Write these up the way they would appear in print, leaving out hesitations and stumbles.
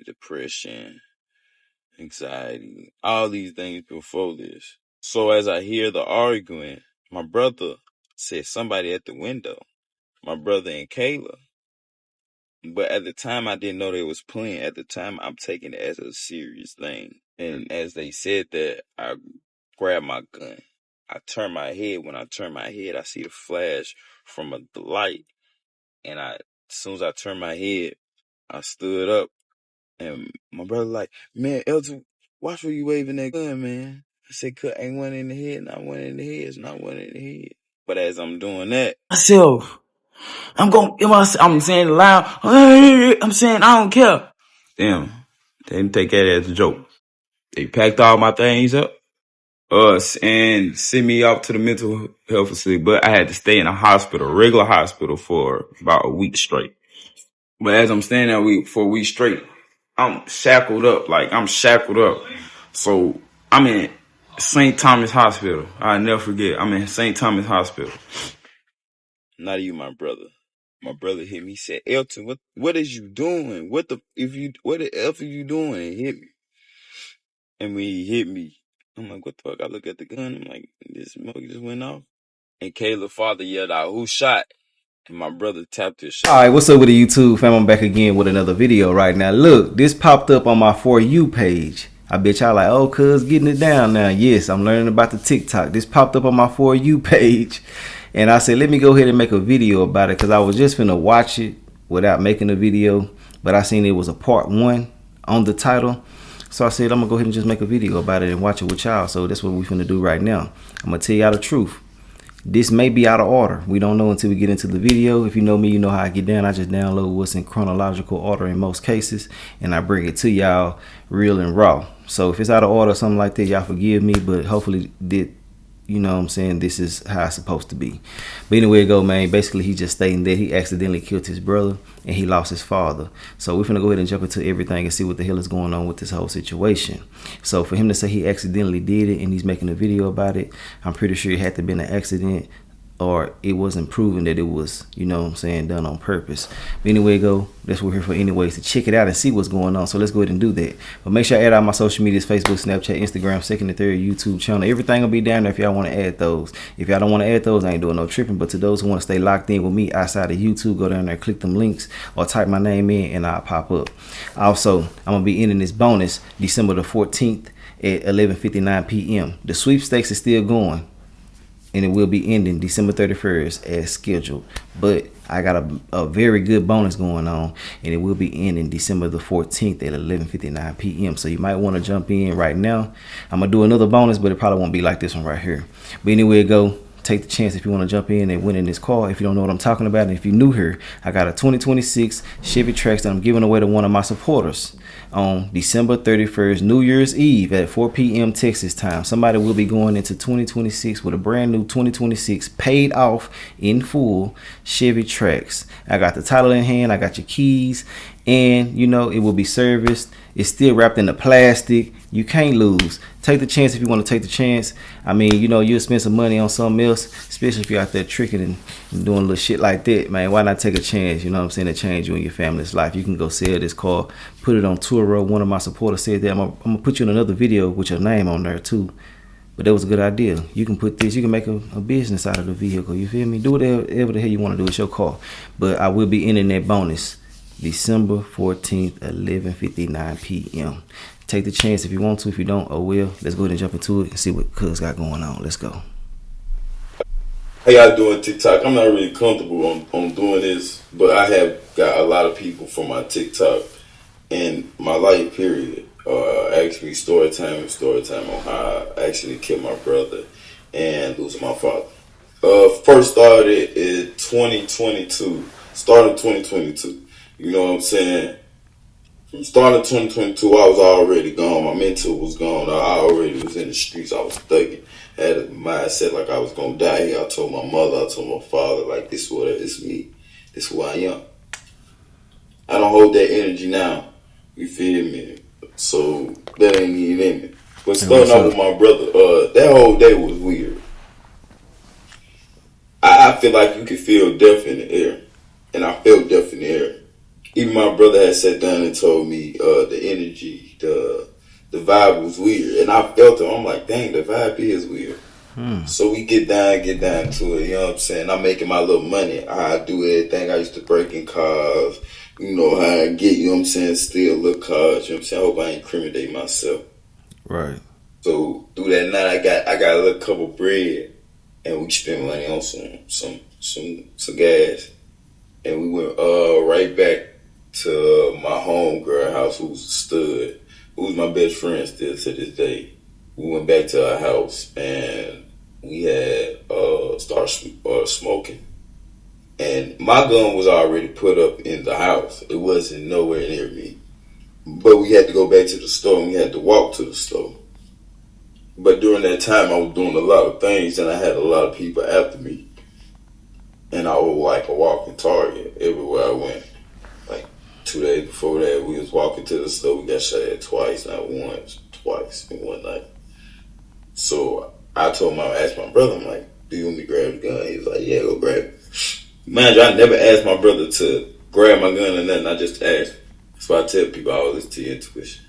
depression, anxiety, all these things before this. So as I hear the arguing, my brother said somebody at the window, my brother and Kayla. But at the time, I didn't know they was playing. At the time, I'm taking it as a serious thing. And as they said that, I grabbed my gun. I turned my head. When I turned my head, I see the flash from the light. And as soon as I turned my head, I stood up. And my brother like, man, Elton, watch where you waving that gun, man. I said, cut ain't one in the head, not one in the head, it's not one in the head. But as I'm doing that, myself. I'm saying it loud. I'm saying I don't care. Damn. They didn't take that as a joke. They packed all my things up, and sent me off to the mental health facility. But I had to stay in a hospital, regular hospital, for about a week straight. But as I'm staying there for a week straight, I'm shackled up. Like, I'm shackled up. So I'm in St. Thomas Hospital. I'll never forget. I'm in St. Thomas Hospital. not even my brother. My brother hit me. He said, Elton, what is you doing? What the F are you doing? And hit me. And when he hit me, I'm like, what the fuck? I look at the gun. I'm like, this smoke just went off. And Caleb's father yelled out, who shot? And my brother tapped his shoulder. Alright, what's up with the YouTube fam? I'm back again with another video right now. Look, this popped up on my For You page. I bet y'all like, oh, cuz getting it down now. Yes, I'm learning about the TikTok. This popped up on my For You page. And I said, let me go ahead and make a video about it, because I was just finna watch it without making a video. But I seen it was a part 1 on the title. So I said, I'm gonna go ahead and just make a video about it and watch it with y'all. So that's what we finna do right now. I'm gonna tell y'all the truth. This may be out of order. We don't know until we get into the video. If you know me, you know how I get down. I just download what's in chronological order in most cases, and I bring it to y'all real and raw. So if it's out of order or something like that, y'all forgive me, but hopefully you know what I'm saying, this is how it's supposed to be. But anyway, go, man. Basically, he just stating that he accidentally killed his brother and he lost his father. So we're gonna go ahead and jump into everything and see what the hell is going on with this whole situation. So for him to say he accidentally did it and he's making a video about it, I'm pretty sure it had to have been an accident, or it wasn't proven that it was, you know what I'm saying, done on purpose. But anyway, go, that's what we're here for anyways, to check it out and see what's going on. So let's go ahead and do that. But make sure I add all my social medias: Facebook, Snapchat, Instagram, second and third YouTube channel. Everything will be down there if y'all want to add those. If y'all don't want to add those, I ain't doing no tripping. But to those who want to stay locked in with me outside of YouTube, go down there, click them links, or type my name in and I'll pop up. Also, I'm going to be ending this bonus December the 14th at 11:59 p.m. The sweepstakes is still going, and it will be ending December 31st as scheduled. But I got a very good bonus going on, and it will be ending December the 14th at 11:59 p.m. So you might want to jump in right now. I'm going to do another bonus, but it probably won't be like this one right here. But anyway, go. Take the chance if you want to jump in and win in this car. If you don't know what I'm talking about, and if you're new here, I got a 2026 Chevy Trax that I'm giving away to one of my supporters on December 31st, New Year's Eve at 4 p.m. Texas time. Somebody will be going into 2026 with a brand new 2026 paid off in full Chevy Trax. I got the title in hand, I got your keys, and you know it will be serviced. It's still wrapped in the plastic. You can't lose. Take the chance if you want to take the chance. I mean, you know, you'll spend some money on something else, especially if you're out there tricking and doing little shit like that, man. Why not take a chance, you know what I'm saying, to change you and your family's life? You can go sell this car, put it on Turo. One of my supporters said that. I'm going to put you in another video with your name on there too. But that was a good idea. You can put this, you can make a business out of the vehicle. You feel me? Do whatever the hell you want to do. It's your car. But I will be ending that bonus December 14th, 11:59 p.m. Take the chance if you want to. If you don't, oh well. Let's go ahead and jump into it and see what Cuz got going on. Let's go. How y'all doing TikTok? I'm not really comfortable on doing this, but I have got a lot of people from my TikTok and my life period. Actually story time on how I actually killed my brother and losing my father. First started in 2022. Started 2022. You know what I'm saying? From starting 2022, I was already gone. My mental was gone. I already was in the streets. I was thugging. Had a mindset like I was gonna die here. I told my mother, I told my father, like, this is what it's me. This is who I am. I don't hold that energy now. You feel me? So that ain't even in me. But starting out with my brother, that whole day was weird. I feel like you can feel death in the air. And I felt death in the air. even my brother had sat down and told me the energy, the vibe was weird, and I felt it. I'm like, dang, the vibe is weird. So we get down to it. You know what I'm saying? I'm making my little money. I do everything. I used to break in cars. You know how I get. You know what I'm saying? Steal little cars. You know what I'm saying? I hope I ain't incriminate myself. Right. So through that night, I got a little couple bread, and we spent money on some gas, and we went right back to my homegirl house, who's a stud, who's my best friend still to this day. We went back to our house, and we had started smoking, and my gun was already put up in the house. It wasn't nowhere near me, but we had to go back to the store, and we had to walk to the store. But during that time, I was doing a lot of things, and I had a lot of people after me. And I was like a walking target everywhere I went. Like 2 days before that, we was walking to the store. We got shot at twice, not once, twice in one night. So I asked my brother, I'm like, do you want me to grab the gun? He was like, yeah, go grab it. Mind you, I never asked my brother to grab my gun or nothing. I just asked. That's why I tell people I always to your intuition.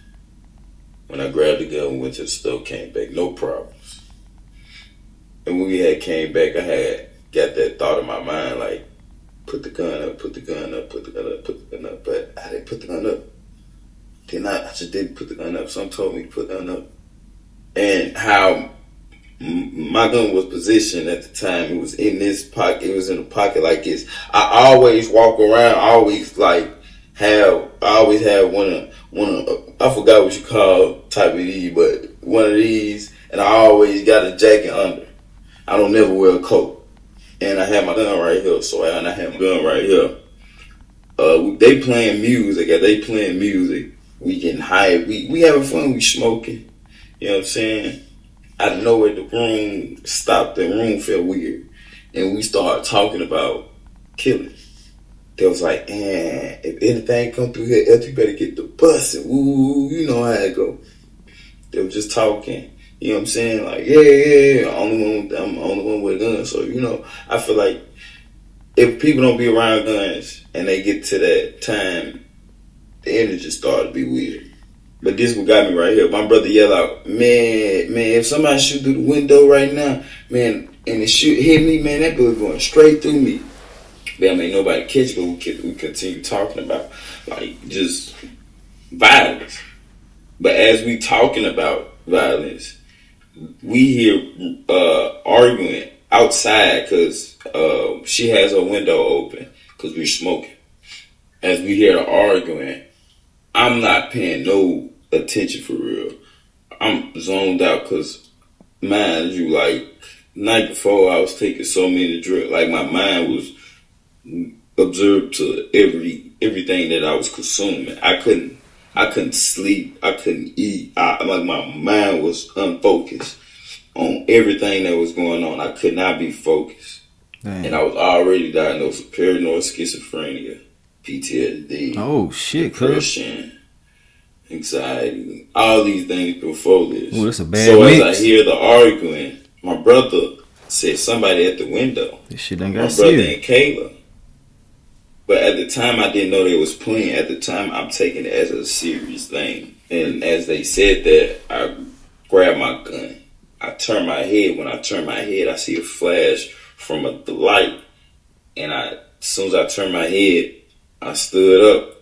When I grabbed the gun, we went to the store, came back, no problems. And when we had came back, I had got that thought in my mind, like, put the gun up, put the gun up, put the gun up, put the gun up. But I didn't put the gun up. I just didn't put the gun up. Someone told me to put the gun up. And how my gun was positioned at the time, it was in this pocket, it was in a pocket like this. I always walk around, I always have one of I forgot what you call type of these, but one of these, and I always got a jacket under. I don't never wear a coat, and I have my gun right here. So I have my gun right here. They playing music. We getting high. We having fun. We smoking. You know what I'm saying? Out of nowhere, the room stopped. The room felt weird, and we started talking about killing. They was like, if anything come through here, you better get the bus. Ooh, you know how it go. They were just talking. You know what I'm saying? Like, yeah. I'm the only one with a gun. So, you know, I feel like if people don't be around guns and they get to that time, the energy started to be weird. But this one got me right here. My brother yelled out, man, if somebody shoot through the window right now, man, and it hit me, man, that bullet going straight through me. Damn, ain't nobody catch it. We continue talking about, like, just violence. But as we talking about violence, we hear arguing outside because she has her window open because we're smoking. As we hear her arguing, I'm not paying no attention for real. I'm zoned out because, mind you, like, night before I was taking so many drugs, like my mind was observed to everything that I was consuming. I couldn't sleep. I couldn't eat. Like my mind was unfocused on everything that was going on. I could not be focused. Dang. And I was already diagnosed with paranoid schizophrenia, PTSD, oh shit, depression, anxiety, all these things before this. Ooh, that's a bad so mix. As I hear the arguing, my brother said somebody at the window. This shit done got my brother and Kayla. But at the time, I didn't know they was playing. At the time, I'm taking it as a serious thing. And as they said that, I grabbed my gun. I turned my head. When I turned my head, I see a flash from the light. And as soon as I turned my head, I stood up.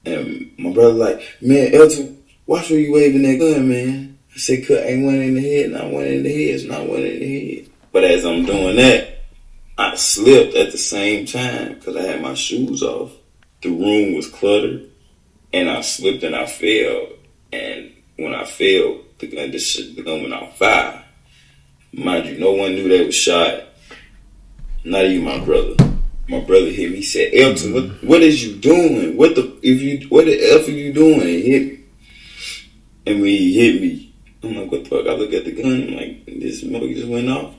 And my brother like, man, Elton, watch where you waving that gun, man. I said, cut ain't one in the head, not one in the head, it's not one in the head. But as I'm doing that, I slipped at the same time because I had my shoes off. The room was cluttered, and I slipped and I fell. And when I fell, the gun went on fire. Mind you, no one knew they was shot. Not even my brother. My brother hit me. He said, Elton, what is you doing? What the F are you doing? He hit me. And when he hit me, I'm like, what the fuck? I look at the gun. I'm like, this smoke just went off.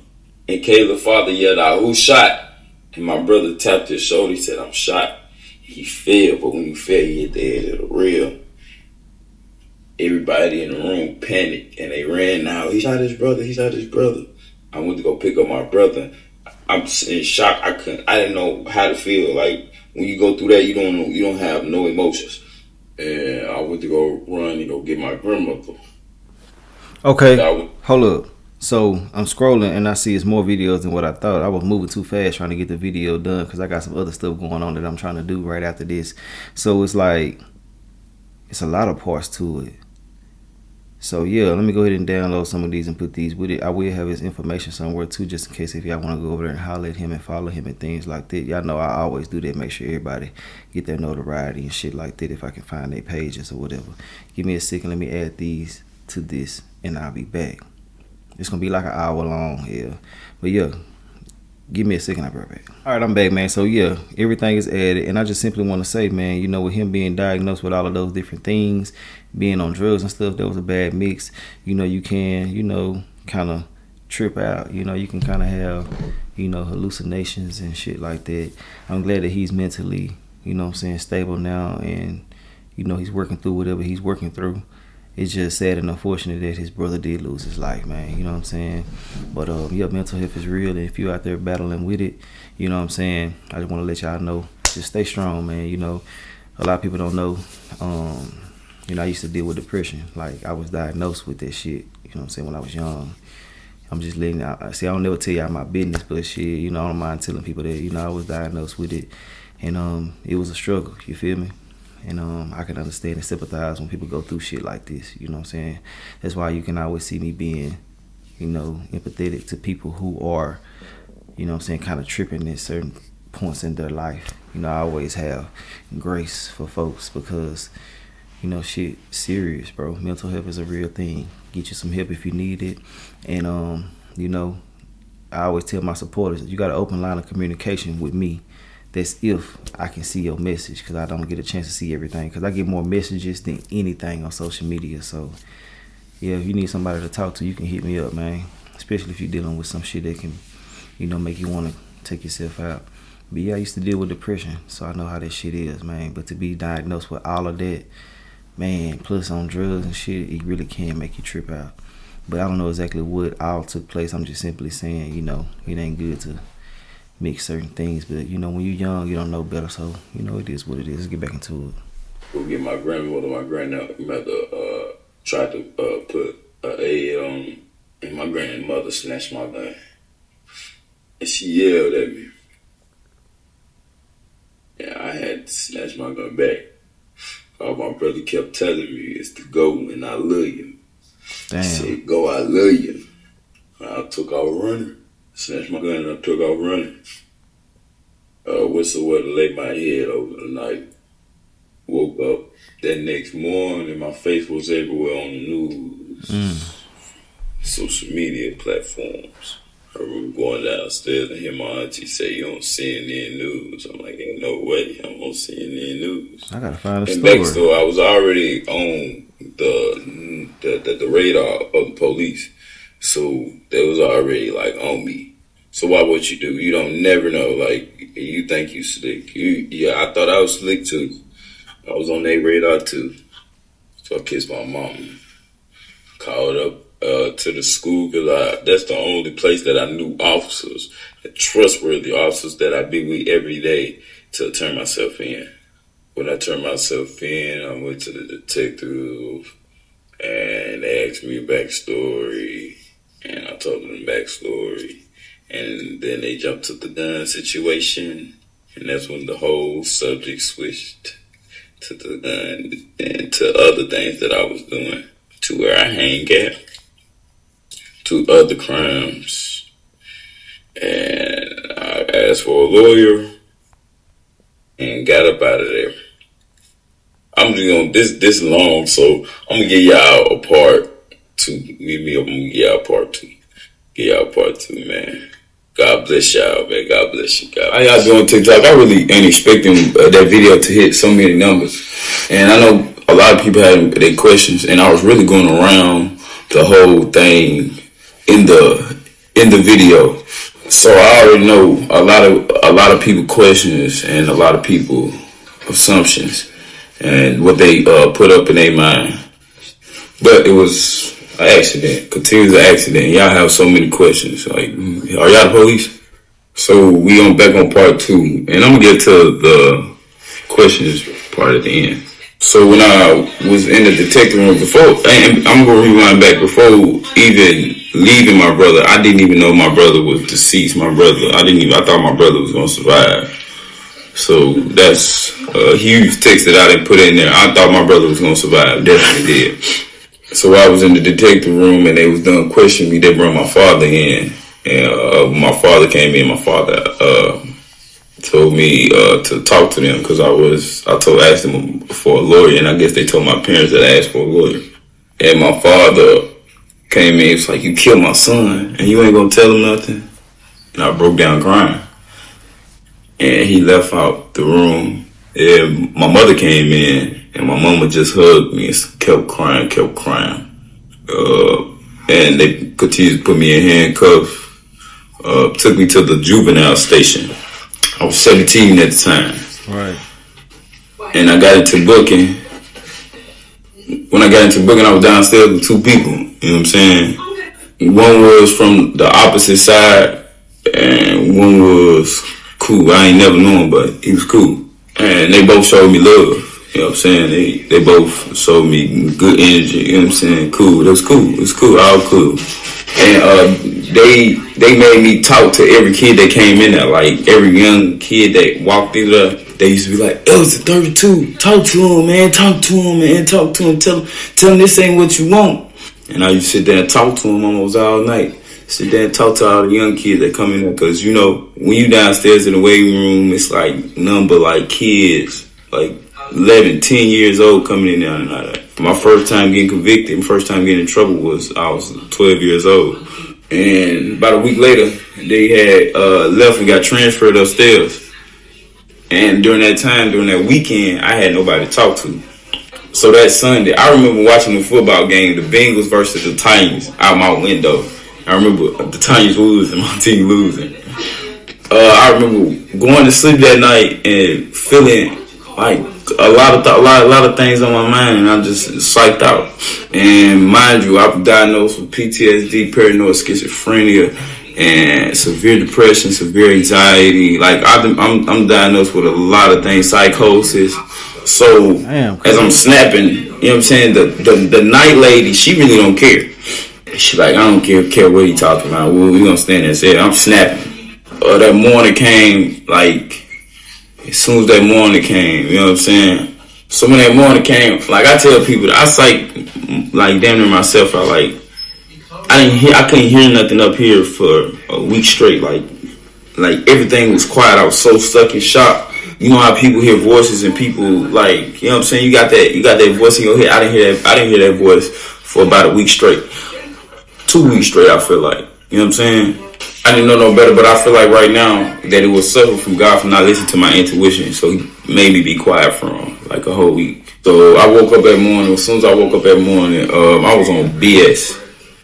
And Kayla's father yelled out, who shot? And my brother tapped his shoulder. He said, I'm shot. He fell, but when he fell, he hit the edge of the rail. Everybody in the room panicked, and they ran out. He shot his brother. I went to go pick up my brother. I'm in shock. I didn't know how to feel. Like, when you go through that, you don't have no emotions. And I went to go run and go get my grandmother. Okay, hold up. So I'm scrolling and I see it's more videos than what I thought. I was moving too fast trying to get the video done because I got some other stuff going on that I'm trying to do right after this. So it's like, it's a lot of parts to it. So yeah, let me go ahead and download some of these and put these with it. I will have his information somewhere too, just in case if y'all want to go over there and holler at him and follow him and things like that. Y'all know I always do that. Make sure everybody get their notoriety and shit like that if I can find their pages or whatever. Give me a second. Let me add these to this and I'll be back. It's gonna be like an hour long here, but yeah, give me a second. I'll be right back. All right, I'm back, man. So yeah, everything is added, and I just simply want to say, man, you know, with him being diagnosed with all of those different things, being on drugs and stuff, that was a bad mix. You know, you can, you know, kind of trip out. You know, you can kind of have, you know, hallucinations and shit like that. I'm glad that he's mentally, you know what I'm saying, stable now, and you know, he's working through whatever he's working through. It's just sad and unfortunate that his brother did lose his life, man. You know what I'm saying? But yeah, mental health is real, and if you're out there battling with it, you know what I'm saying, I just want to let y'all know, just stay strong, man. You know, a lot of people don't know. You know, I used to deal with depression. Like, I was diagnosed with that shit, you know what I'm saying, when I was young. I'm just letting out. See, I don't never tell y'all my business, but shit, you know, I don't mind telling people that, you know, I was diagnosed with it, and it was a struggle, you feel me? And I can understand and sympathize when people go through shit like this, you know what I'm saying? That's why you can always see me being, you know, empathetic to people who are, you know what I'm saying, kind of tripping at certain points in their life. You know, I always have grace for folks because, you know, shit serious, bro. Mental health is a real thing. Get you some help if you need it. And, you know, I always tell my supporters, you got an open line of communication with me. That's if I can see your message, because I don't get a chance to see everything, because I get more messages than anything on social media. So yeah, if you need somebody to talk to, you can hit me up, man, especially if you're dealing with some shit that can, you know, make you want to take yourself out. But yeah, I used to deal with depression, so I know how that shit is, man. But to be diagnosed with all of that, man, plus on drugs and shit, it really can make you trip out. But I don't know exactly what all took place. I'm just simply saying, you know, it ain't good to mix certain things, but you know, when you're young, you don't know better, so you know, it is what it is. Let's get back into it. Go get my grandmother, my grandmother tried to put a and my grandmother snatched my gun, and she yelled at me. Yeah, I had to snatch my gun back. All my brother kept telling me is to go and I love you. Damn. He said, go, I love you. I took off running. Snatched my gun and I took off running. Whistle to lay my head over the night. Woke up that next morning, my face was everywhere on the news, social media platforms. I remember going downstairs and hear my auntie say, you on CNN News. I'm like, ain't no way I'm on CNN News. I gotta find a and story. Backstory, I was already on the radar of the police. So they was already like on me. So why would you do? You don't never know. Like, you think you slick. Yeah, I thought I was slick too. I was on their radar too. So I kissed my mom. Called up to the school because that's the only place that I knew officers, trustworthy officers that I be with every day to turn myself in. When I turned myself in, I went to the detective and they asked me a backstory. And I told them the backstory. And then they jumped to the gun situation. And that's when the whole subject switched to the gun and to other things that I was doing, to where I hang out, to other crimes. And I asked for a lawyer and got up out of there. I'm just gonna, this long, so I'm gonna give y'all a part two. Give me up, I'm gonna give y'all part two. Give y'all part two, man. God bless y'all, man. God bless you. God bless. How y'all doing TikTok? I really ain't expecting that video to hit so many numbers. And I know a lot of people had their questions, and I was really going around the whole thing in the video. So I already know a lot of people questions and a lot of people assumptions and what they put up in their mind. But it was an accident, continuous accident. Y'all have so many questions. Like, are y'all the police? So we on back on part 2, and I'm gonna get to the questions part at the end. So when I was in the detective room before, and I'm gonna rewind back, before even leaving my brother, I didn't even know my brother was deceased. I thought my brother was gonna survive. So that's a huge text that I didn't put in there. I thought my brother was gonna survive. Definitely did. So I was in the detective room and they was done questioning me. They brought my father in, and my father came in. My father told me to talk to them because asked them for a lawyer, and I guess they told my parents that I asked for a lawyer. And my father came in. He was like, "You killed my son, and you ain't gonna tell him nothing." And I broke down crying. And he left out the room. And my mother came in, and my mama just hugged me and kept crying. And they continued to put me in handcuffs. Took me to the juvenile station. I was 17 at the time. Right. And I got into booking. When I got into booking, I was downstairs with 2 people. You know what I'm saying? One was from the opposite side, and one was cool. I ain't never known him, but he was cool. And they both showed me love. You know what I'm saying? They both showed me good energy. You know what I'm saying? Cool. It was cool. It was cool. All cool. And they made me talk to every kid that came in there. Like every young kid that walked through there, they used to be like, "Ellis 32. Talk to him, man. Talk to him, man. Talk to him. Tell him this ain't what you want." And I used to sit there and talk to him almost all night. Sit there and talk to all the young kids that come in there. Because, you know, when you downstairs in the waiting room, it's like number like kids, like 11, 10 years old coming in there and all that. My first time getting convicted, my first time getting in trouble I was 12 years old. And about a week later, they had left and got transferred upstairs. And during that time, during that weekend, I had nobody to talk to. So that Sunday, I remember watching the football game, the Bengals versus the Titans, out my window. I remember the Titans losing, my team losing. I remember going to sleep that night and feeling like a lot of things on my mind, and I'm just psyched out. And mind you, I'm diagnosed with PTSD, paranoid schizophrenia, and severe depression, severe anxiety. Like I'm diagnosed with a lot of things, psychosis. So as I'm snapping, you know what I'm saying, the night lady, she really don't care. She like, "I don't care what he talking about. We gonna stand there and say, I'm snapping." That morning came, like, as soon as that morning came, you know what I'm saying? So when that morning came, like I tell people, I psych, like damn near myself. I couldn't hear nothing up here for a week straight. Like everything was quiet. I was so stuck in shock. You know how people hear voices and people like, you know what I'm saying? You got that voice in your head. I didn't hear that voice for about a week straight. 2 weeks straight, I feel like. You know what I'm saying? I didn't know no better, but I feel like right now that it was suffer from God for not listening to my intuition. So he made me be quiet for like a whole week. So I woke up that morning. As soon as I woke up that morning, I was on BS.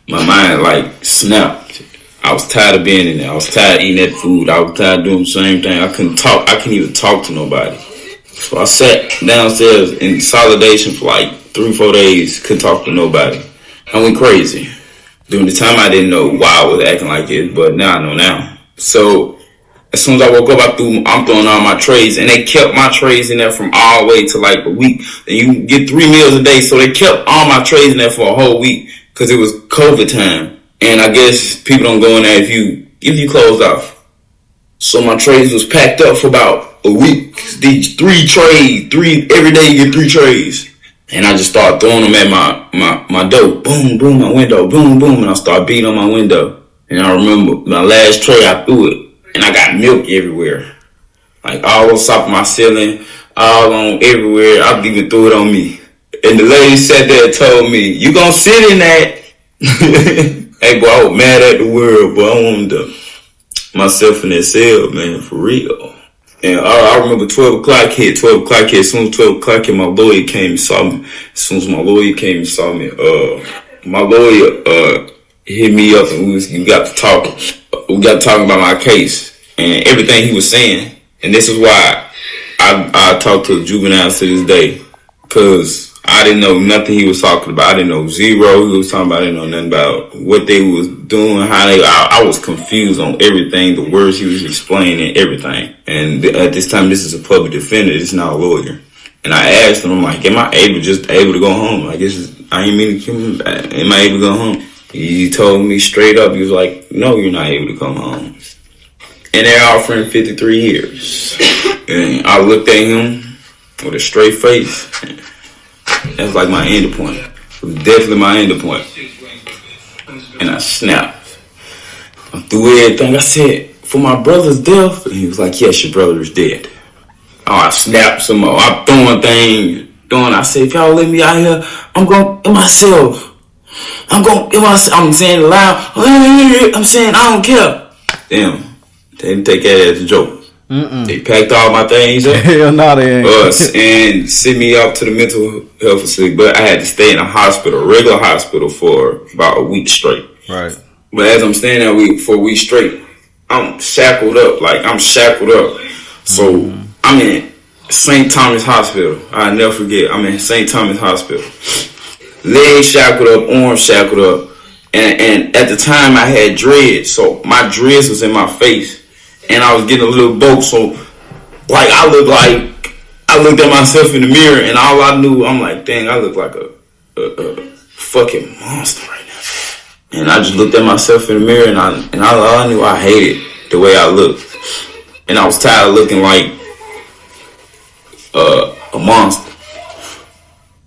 My mind like snapped. I was tired of being in there. I was tired of eating that food. I was tired of doing the same thing. I couldn't talk. I couldn't even talk to nobody. So I sat downstairs in consolidation for like 3-4 days. Couldn't talk to nobody. I went crazy. During the time, I didn't know why I was acting like this, but now I know now. So as soon as I woke up, I'm throwing all my trays, and they kept my trays in there from all the way to like a week. And you get 3 meals a day, so they kept all my trays in there for a whole week because it was COVID time. And I guess people don't go in there if you closed off. So my trays was packed up for about a week. These 3 trays, every day you get 3 trays. And I just started throwing them at my door. Boom, boom, my window. Boom, boom. And I started beating on my window. And I remember my last tray, I threw it. And I got milk everywhere. Like all on top of my ceiling. All on everywhere. I even threw it on me. And the lady sat there and told me, "You gonna sit in that?" Hey, boy, I was mad at the world, but I wanted myself in that cell, man, for real. And I remember 12 o'clock hit. As soon as 12 o'clock hit, my lawyer came and saw me. My lawyer hit me up and we got to talking. We got to talking about my case and everything he was saying. And this is why I talk to juveniles to this day. Because I didn't know nothing he was talking about. I didn't know zero he was talking about. I didn't know nothing about what they was doing, how they. I was confused on everything, the words he was explaining, everything. And at this time, this is a public defender. This is not a lawyer. And I asked him, I'm like, am I able to go home? I guess I ain't mean to kill him. Am I able to go home? He told me straight up. He was like, no, you're not able to come home. And they're offering 53 years. And I looked at him with a straight face. That's like my end point. It was definitely my end point. And I snapped. I threw everything. I said, for my brother's death? And he was like, yes, your brother is dead. Oh, I snapped some more. I'm throwing things. I said, if y'all let me out here, I'm going to myself. I'm saying it loud. I'm saying I don't care. Damn. They didn't take that as a joke. They packed all my things up. Hell no, they ain't. And sent me up to the mental health facility. But I had to stay in a hospital, regular hospital, for about a week straight. Right. But as I'm staying there for a week straight, I'm shackled up. So I'm in St. Thomas Hospital. I'll never forget. I'm in St. Thomas Hospital. Legs shackled up, arms shackled up. And at the time I had dreads. So my dreads was in my face. And I was getting a little boat. So I looked at myself in the mirror, and all I knew, I'm like, dang, I look like a fucking monster right now. And I just looked at myself in the mirror, and all I knew, I hated the way I looked. And I was tired of looking like a monster.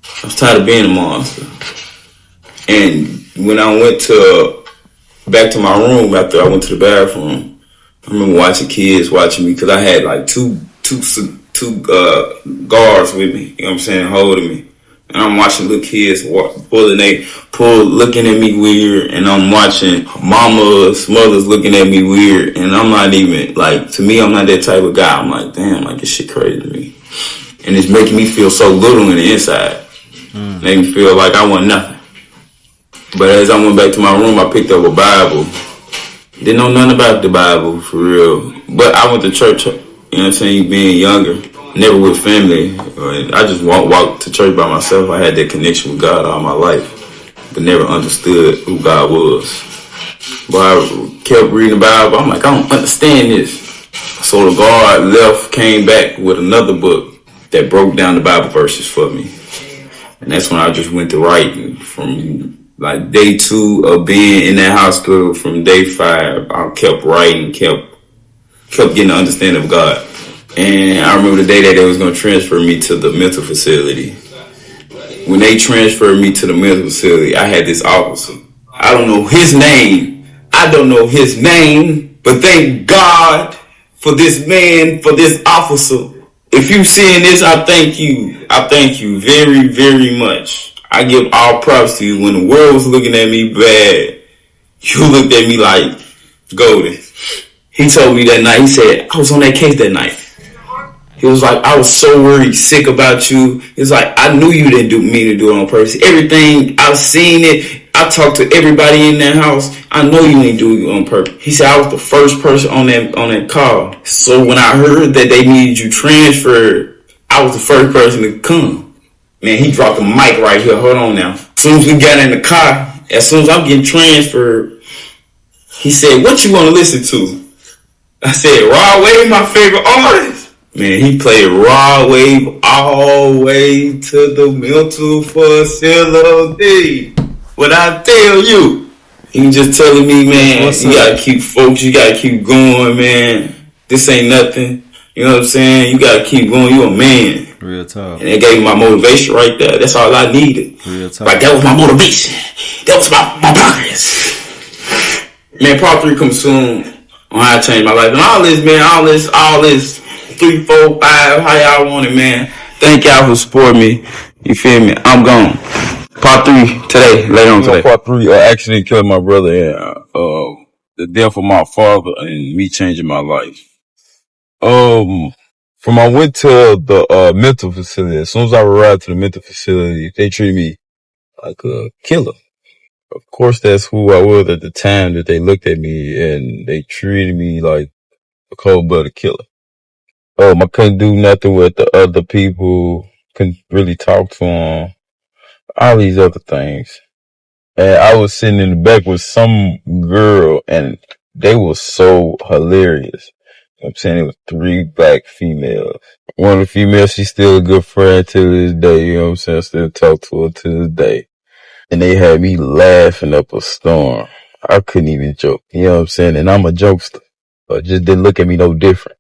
I was tired of being a monster. And when I went back to my room after I went to the bathroom, I remember watching kids watching me, because I had like two guards with me, you know what I'm saying, holding me. And I'm watching little kids looking at me weird, and I'm watching mothers looking at me weird, and I'm not even, to me, I'm not that type of guy. I'm like, damn, this shit crazy to me. And it's making me feel so little in the inside. Made me feel like I want nothing. But as I went back to my room, I picked up a Bible. Didn't know nothing about the Bible, for real. But I went to church, you know what I'm saying, being younger. Never with family. I just walked to church by myself. I had that connection with God all my life, but never understood who God was. But I kept reading the Bible. I'm like, I don't understand this. So the guard left, came back with another book that broke down the Bible verses for me. And that's when I just went to writing. From day 2 of being in that hospital, from day 5, I kept writing, kept getting the understanding of God. And I remember the day that they was going to transfer me to the mental facility. When they transferred me to the mental facility, I had this officer. I don't know his name. But thank God for this man, for this officer. If you seeing this, I thank you. I thank you very, very much. I give all props to you. When the world was looking at me bad, you looked at me like golden. He told me that night, he said, I was on that case that night. He was like, I was so worried, sick about you. It's like, I knew you didn't mean to do it on purpose. Everything, I've seen it. I talked to everybody in that house. I know you didn't do it on purpose. He said, I was the first person on that call. So when I heard that they needed you transferred, I was the first person to come. Man, he dropped the mic right here. Hold on now. As soon as we got in the car, as soon as I'm getting transferred, he said, what you want to listen to? I said, Rod Wave, my favorite artist. Man, he played Rod Wave all the way to the mental facility. What I tell you, he was just telling me, man, you gotta keep focused, you gotta keep going, man. This ain't nothing. You know what I'm saying? You gotta keep going. You a man. Real talk. And it gave me my motivation right there. That's all I needed. Real talk. Like, that was my motivation. That was my purpose. Man, part 3 comes soon on how I changed my life. And all this, man, all this 3, 4, 5, how y'all want it, man. Thank y'all for supporting me. You feel me? I'm gone. Part 3 today, later on today. Part 3, accident killed my brother, and the death of my father and me changing my life. From I went to the mental facility, as soon as I arrived to the mental facility, they treated me like a killer. Of course, that's who I was at the time that they looked at me, and they treated me like a cold-blooded killer. I couldn't do nothing with the other people, couldn't really talk to them. all these other things. And I was sitting in the back with some girl, and they were so hilarious. I'm saying it was 3 black females. One of the females, she's still a good friend to this day. You know what I'm saying? I still talk to her to this day. And they had me laughing up a storm. I couldn't even joke. You know what I'm saying? And I'm a jokester. But just didn't look at me no different.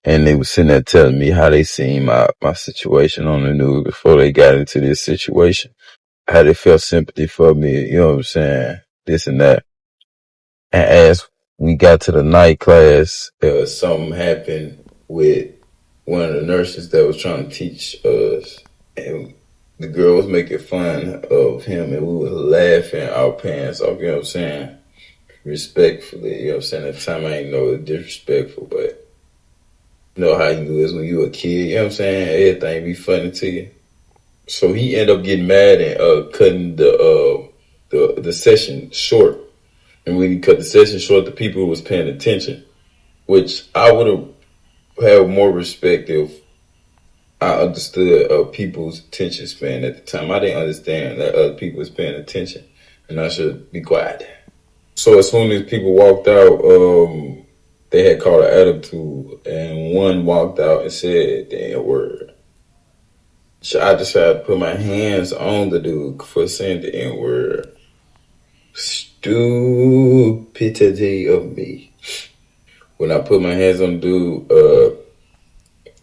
And they was sitting there telling me how they seen my situation on the news before they got into this situation. How they felt sympathy for me, you know what I'm saying? This and that. And as we got to the night class, something happened with one of the nurses that was trying to teach us. And the girl was making fun of him, and we were laughing our pants off, you know what I'm saying? Respectfully, you know what I'm saying? At the time, I didn't know it was disrespectful, but you know how you is when you a kid, you know what I'm saying? Everything be funny to you. So he ended up getting mad and cutting the session short. And when he cut the session short, the people who was paying attention, which I would have had more respect if I understood people's attention span at the time. I didn't understand that other people was paying attention, and I should be quiet. So as soon as people walked out, they had called an attitude, and one walked out and said the N word. So I decided to put my hands on the dude for saying the N word. Stupidity of me. When I put my hands on the dude,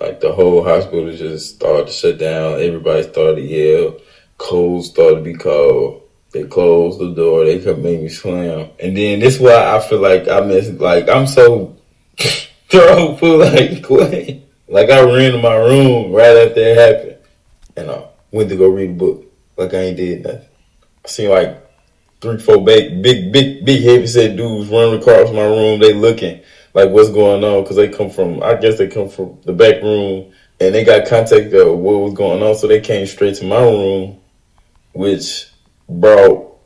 like the whole hospital just started to shut down. Everybody started to yell. Codes started to be called. They closed the door. They couldn't make me slam. And then this is why I feel like I missed. Like I'm so thrown for like what? Like I ran to my room right after it happened, and I went to go read a book. Like I ain't did nothing. I seen like 3-4 big heavy set dudes running across my room. They looking like what's going on because they come from. I guess they come from the back room, and they got contact of what was going on, so they came straight to my room, which brought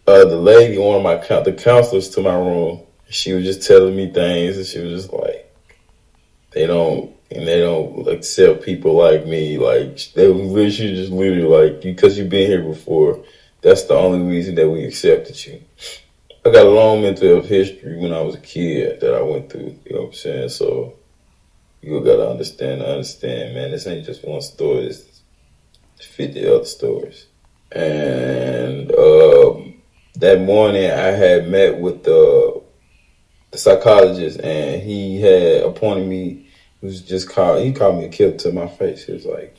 the lady, one of the counselors, to my room. She was just telling me things, and she was just like, they don't accept people like me. Like she just literally like, because you've been here before, that's the only reason that we accepted you. I got a long mental health history when I was a kid that I went through. You know what I'm saying? So you gotta understand, man. This ain't just one story. It's 50 other stories. And that morning, I had met with the psychologist, and he had appointed me. He called me a killer to my face. He was like,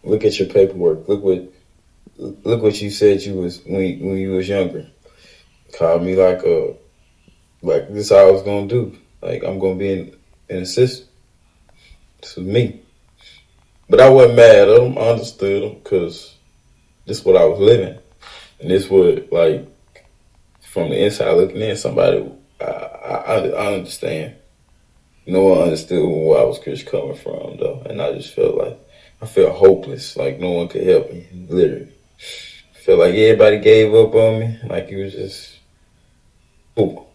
"Look at your paperwork. Look what you said you was when you was younger." Called me like this is how I was gonna do. Like I'm gonna be an assistant. This was me. But I wasn't mad at him. I understood him because this is what I was living, and this would like from the inside looking in. Somebody I understand. No one understood where I was coming from though, and I just I felt hopeless. Like no one could help me. Literally, I felt like everybody gave up on me. Like it was just. Ooh.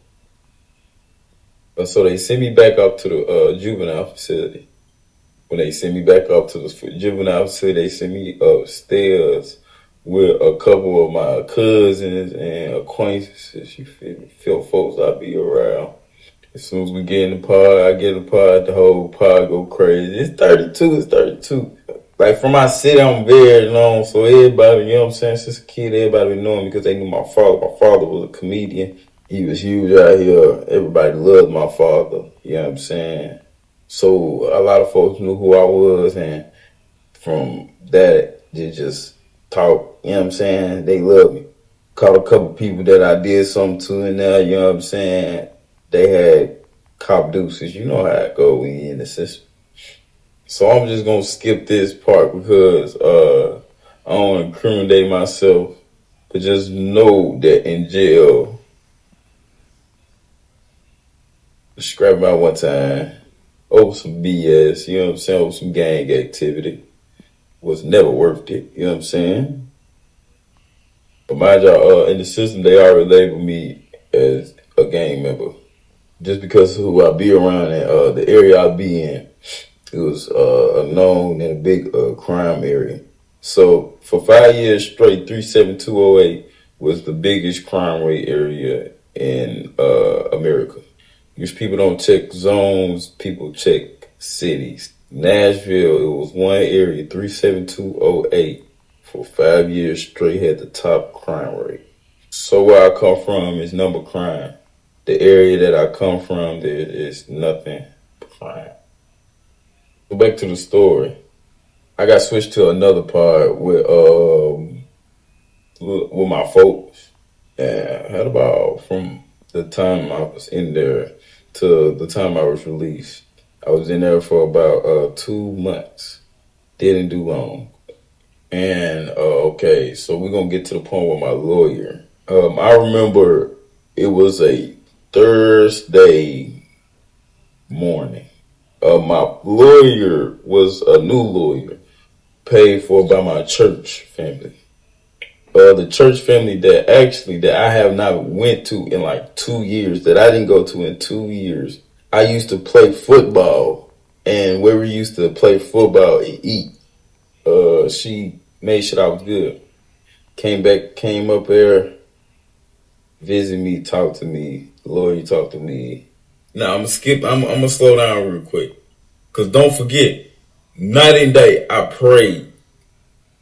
So they sent me back up to the juvenile facility. When they sent me back up to the juvenile facility, they sent me upstairs with a couple of my cousins and acquaintances. You feel folks I be around. As soon as we get in the pod, I get in the pod, the whole pod go crazy. It's 32. Like from my city, I'm very known, so everybody, you know what I'm saying? Since a kid, everybody been knowing me because they knew my father. My father was a comedian. He was huge out here. Everybody loved my father. You know what I'm saying? So a lot of folks knew who I was, and from that, they just talk. You know what I'm saying? They love me. Caught a couple people that I did something to in there. You know what I'm saying? They had cop deuces. You know how it go when you're in the system. So I'm just gonna skip this part because I don't want to incriminate myself, but just know that in jail, scrap out one time over some BS, you know what I'm saying, over some gang activity, was never worth it, you know what I'm saying? But mind y'all, in the system, they already labeled me as a gang member. Just because of who I be around and the area I be in, it was a known and a big crime area. So for 5 years straight, 37208 was the biggest crime rate area in America. Because people don't check zones, people check cities. Nashville, it was one area, 37208, for 5 years straight had the top crime rate. So where I come from is number crime. The area that I come from, there is nothing but crime. So back to the story. I got switched to another part with my folks. And I had about from the time I was in there to the time I was released. I was in there for about 2 months. Didn't do long. And okay, so we're gonna get to the point with my lawyer. I remember it was a Thursday morning. My lawyer was a new lawyer, paid for by my church family. The church family that I have not went to in like 2 years, that I didn't go to in 2 years. I used to play football, and where we used to play football and eat, she made sure I was good. Came up there, visit me, talk to me, lawyer talk to me. Now I'm gonna slow down real quick, cause don't forget, night and day I prayed.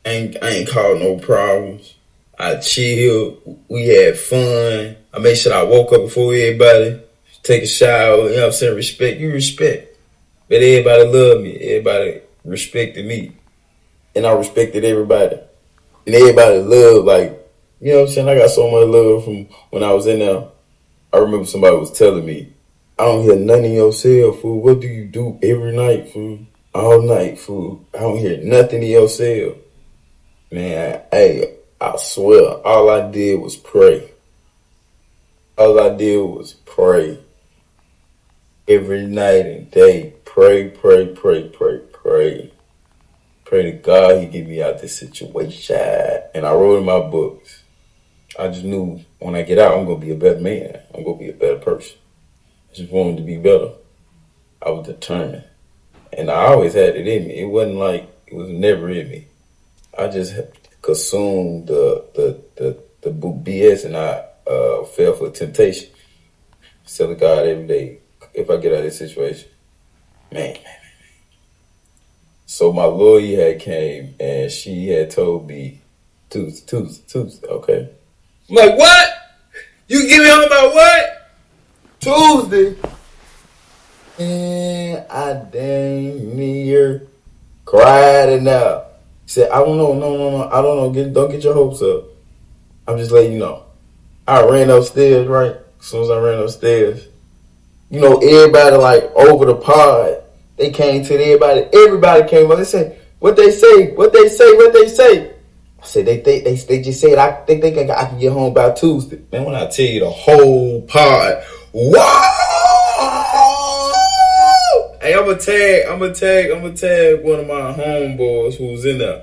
I ain't caused no problems. I chilled. We had fun. I made sure I woke up before everybody. Take a shower. You know what I'm saying? Respect. You respect. But everybody loved me. Everybody respected me. And I respected everybody. And everybody loved, like, you know what I'm saying? I got so much love from when I was in there. I remember somebody was telling me, I don't hear none of your cell, fool. What do you do every night, fool? All night, fool. I don't hear nothing in your cell. Man, I swear, all I did was pray. All I did was pray. Every night and day. Pray, pray, pray, pray, pray. Pray to God He get me out this situation. And I wrote in my books. I just knew when I get out, I'm going to be a better man. I'm going to be a better person. I just wanted to be better. I was determined. And I always had it in me. It wasn't like, it was never in me. I just consumed the BS, and I fell for temptation. Tell God every day, if I get out of this situation, man. So my lawyer had came, and she had told me, Tuesday, okay. I'm like, what? You give me on about what? Tuesday. And I dang near cried enough. Said, I don't know, no. I don't know. Don't get your hopes up. I'm just letting you know. I ran upstairs, right? As soon as I ran upstairs, you know, everybody like over the pod, they came to everybody. Everybody came up. They say, what they say? I said, they just said, I think I can get home by Tuesday. Man, when I tell you the whole pod, whoa! Hey, I'm gonna tag one of my homeboys who was in there.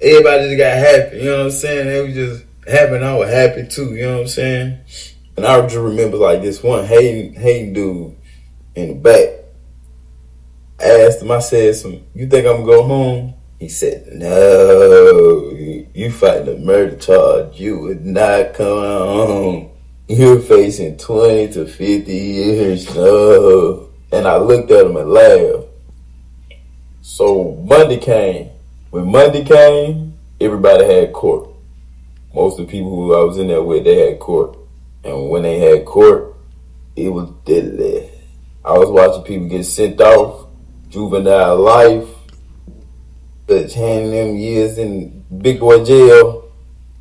Everybody just got happy, you know what I'm saying? They was just happy, and I was happy too, you know what I'm saying? And I just remember like this one hating dude in the back. I asked him, I said, you think I'm gonna go home? He said, no, you fighting a murder charge. You would not come home. You're facing 20 to 50 years, no. And I looked at him and laughed. So Monday came. When Monday came, everybody had court. Most of the people who I was in there with, they had court. And when they had court, it was deadly. I was watching people get sent off, juvenile life, judge handing them years in big boy jail,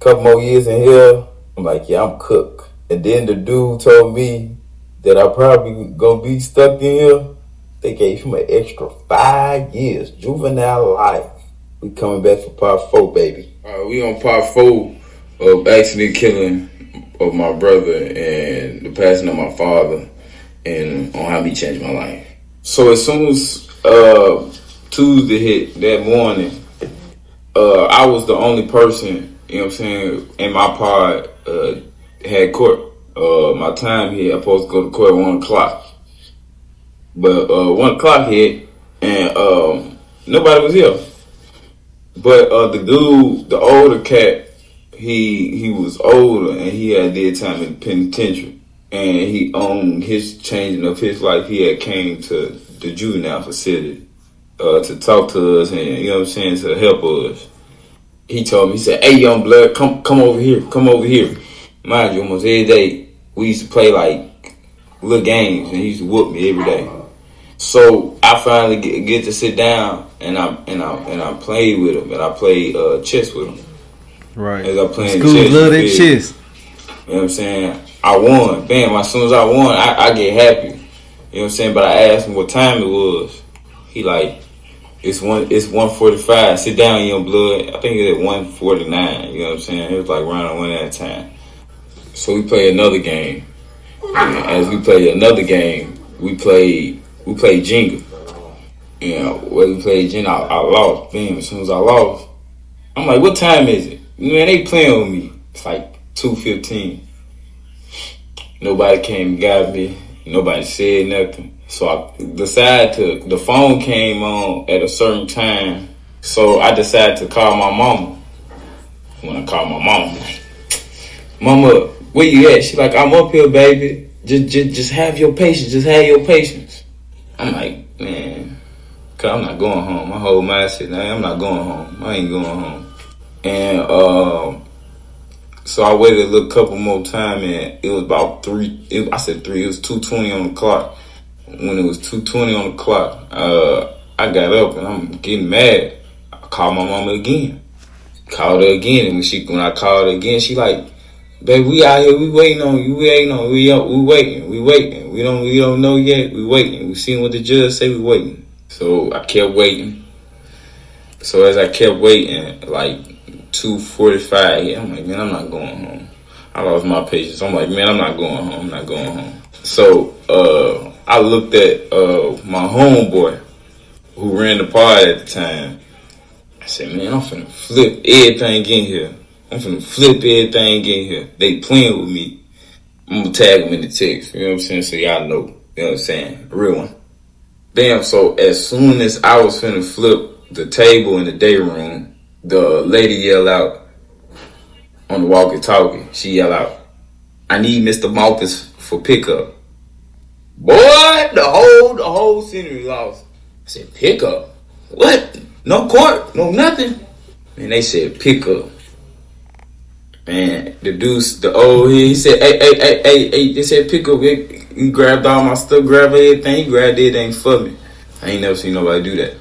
couple more years in here. I'm like, yeah, I'm cooked. And then the dude told me that I probably gonna be stuck in here. They gave him an extra 5 years, juvenile life. We coming back for part 4, baby. We on part 4 of accident killing of my brother and the passing of my father, and on how he changed my life. So as soon as Tuesday hit that morning, I was the only person, you know what I'm saying, in my pod had court. My time here, I'm supposed to go to court at 1 o'clock. But 1 o'clock hit, and nobody was here. But the dude, the older cat, he was older and he had did time in the penitentiary. And he on his changing of his life, he had came to the juvenile facility to talk to us and you know what I'm saying, to help us. He told me, he said, "Hey, young blood, come over here, come over here." Mind you, almost every day we used to play like little games, and he used to whoop me every day. So I finally get to sit down and I played with him, and I played chess with him. Right. As I playing School chess, love that chess. you know what I'm saying? I won. Bam! As soon as I won, I get happy. You know what I'm saying? But I asked him what time it was. He like, it's 1:45. Sit down, young blood. I think it's at 1:49. You know what I'm saying? It was like round one at a time. So we played another game. And as we played another game, we played Jenga. You know, when we played Jenga, I lost. Bam! As soon as I lost, I'm like, what time is it? Man, they playing with me. It's like 2:15. Nobody came and got me. Nobody said nothing. So I decided to, the phone came on at a certain time. So I decided to call my mama. When I called my mama, I'm like, "Mama, where you at?" She like, "I'm up here, baby. Just have your patience. Just have your patience." I'm like, man, cause I'm not going home. My whole mindset, I'm not going home. I ain't going home. And so I waited a little couple more time, and it was about 3. I said 3. It was 2:20 on the clock. When it was 2:20 on the clock, I got up and I'm getting mad. I called my mama again. Called her again, and when I called her again, she like, "Baby, we out here. We waiting on you. We waiting on. We waiting. We waiting. We don't know yet. We waiting. We seen what the judge say. We waiting." So I kept waiting. So as I kept waiting, like 2:45, I'm like, man, I'm not going home. I lost my patience. I'm like, man, I'm not going home. I'm not going home. So I looked at my homeboy who ran the party at the time. I said, man, I'm finna flip everything in here. I'm finna flip everything in here. They playing with me. I'm gonna tag them in the text. You know what I'm saying? So y'all know. You know what I'm saying? A real one. Damn, so as soon as I was finna flip the table in the day room, the lady yelled out on the walkie-talkie. She yelled out, "I need Mr. Malkus for pickup." Boy, the whole scenery lost. I said, "Pickup? What? No court? No nothing?" And they said, "Pickup." Man, the dude, the old he said, hey, they said, "Pickup." He grabbed all my stuff, grabbed everything. He grabbed everything for me. I ain't never seen nobody do that.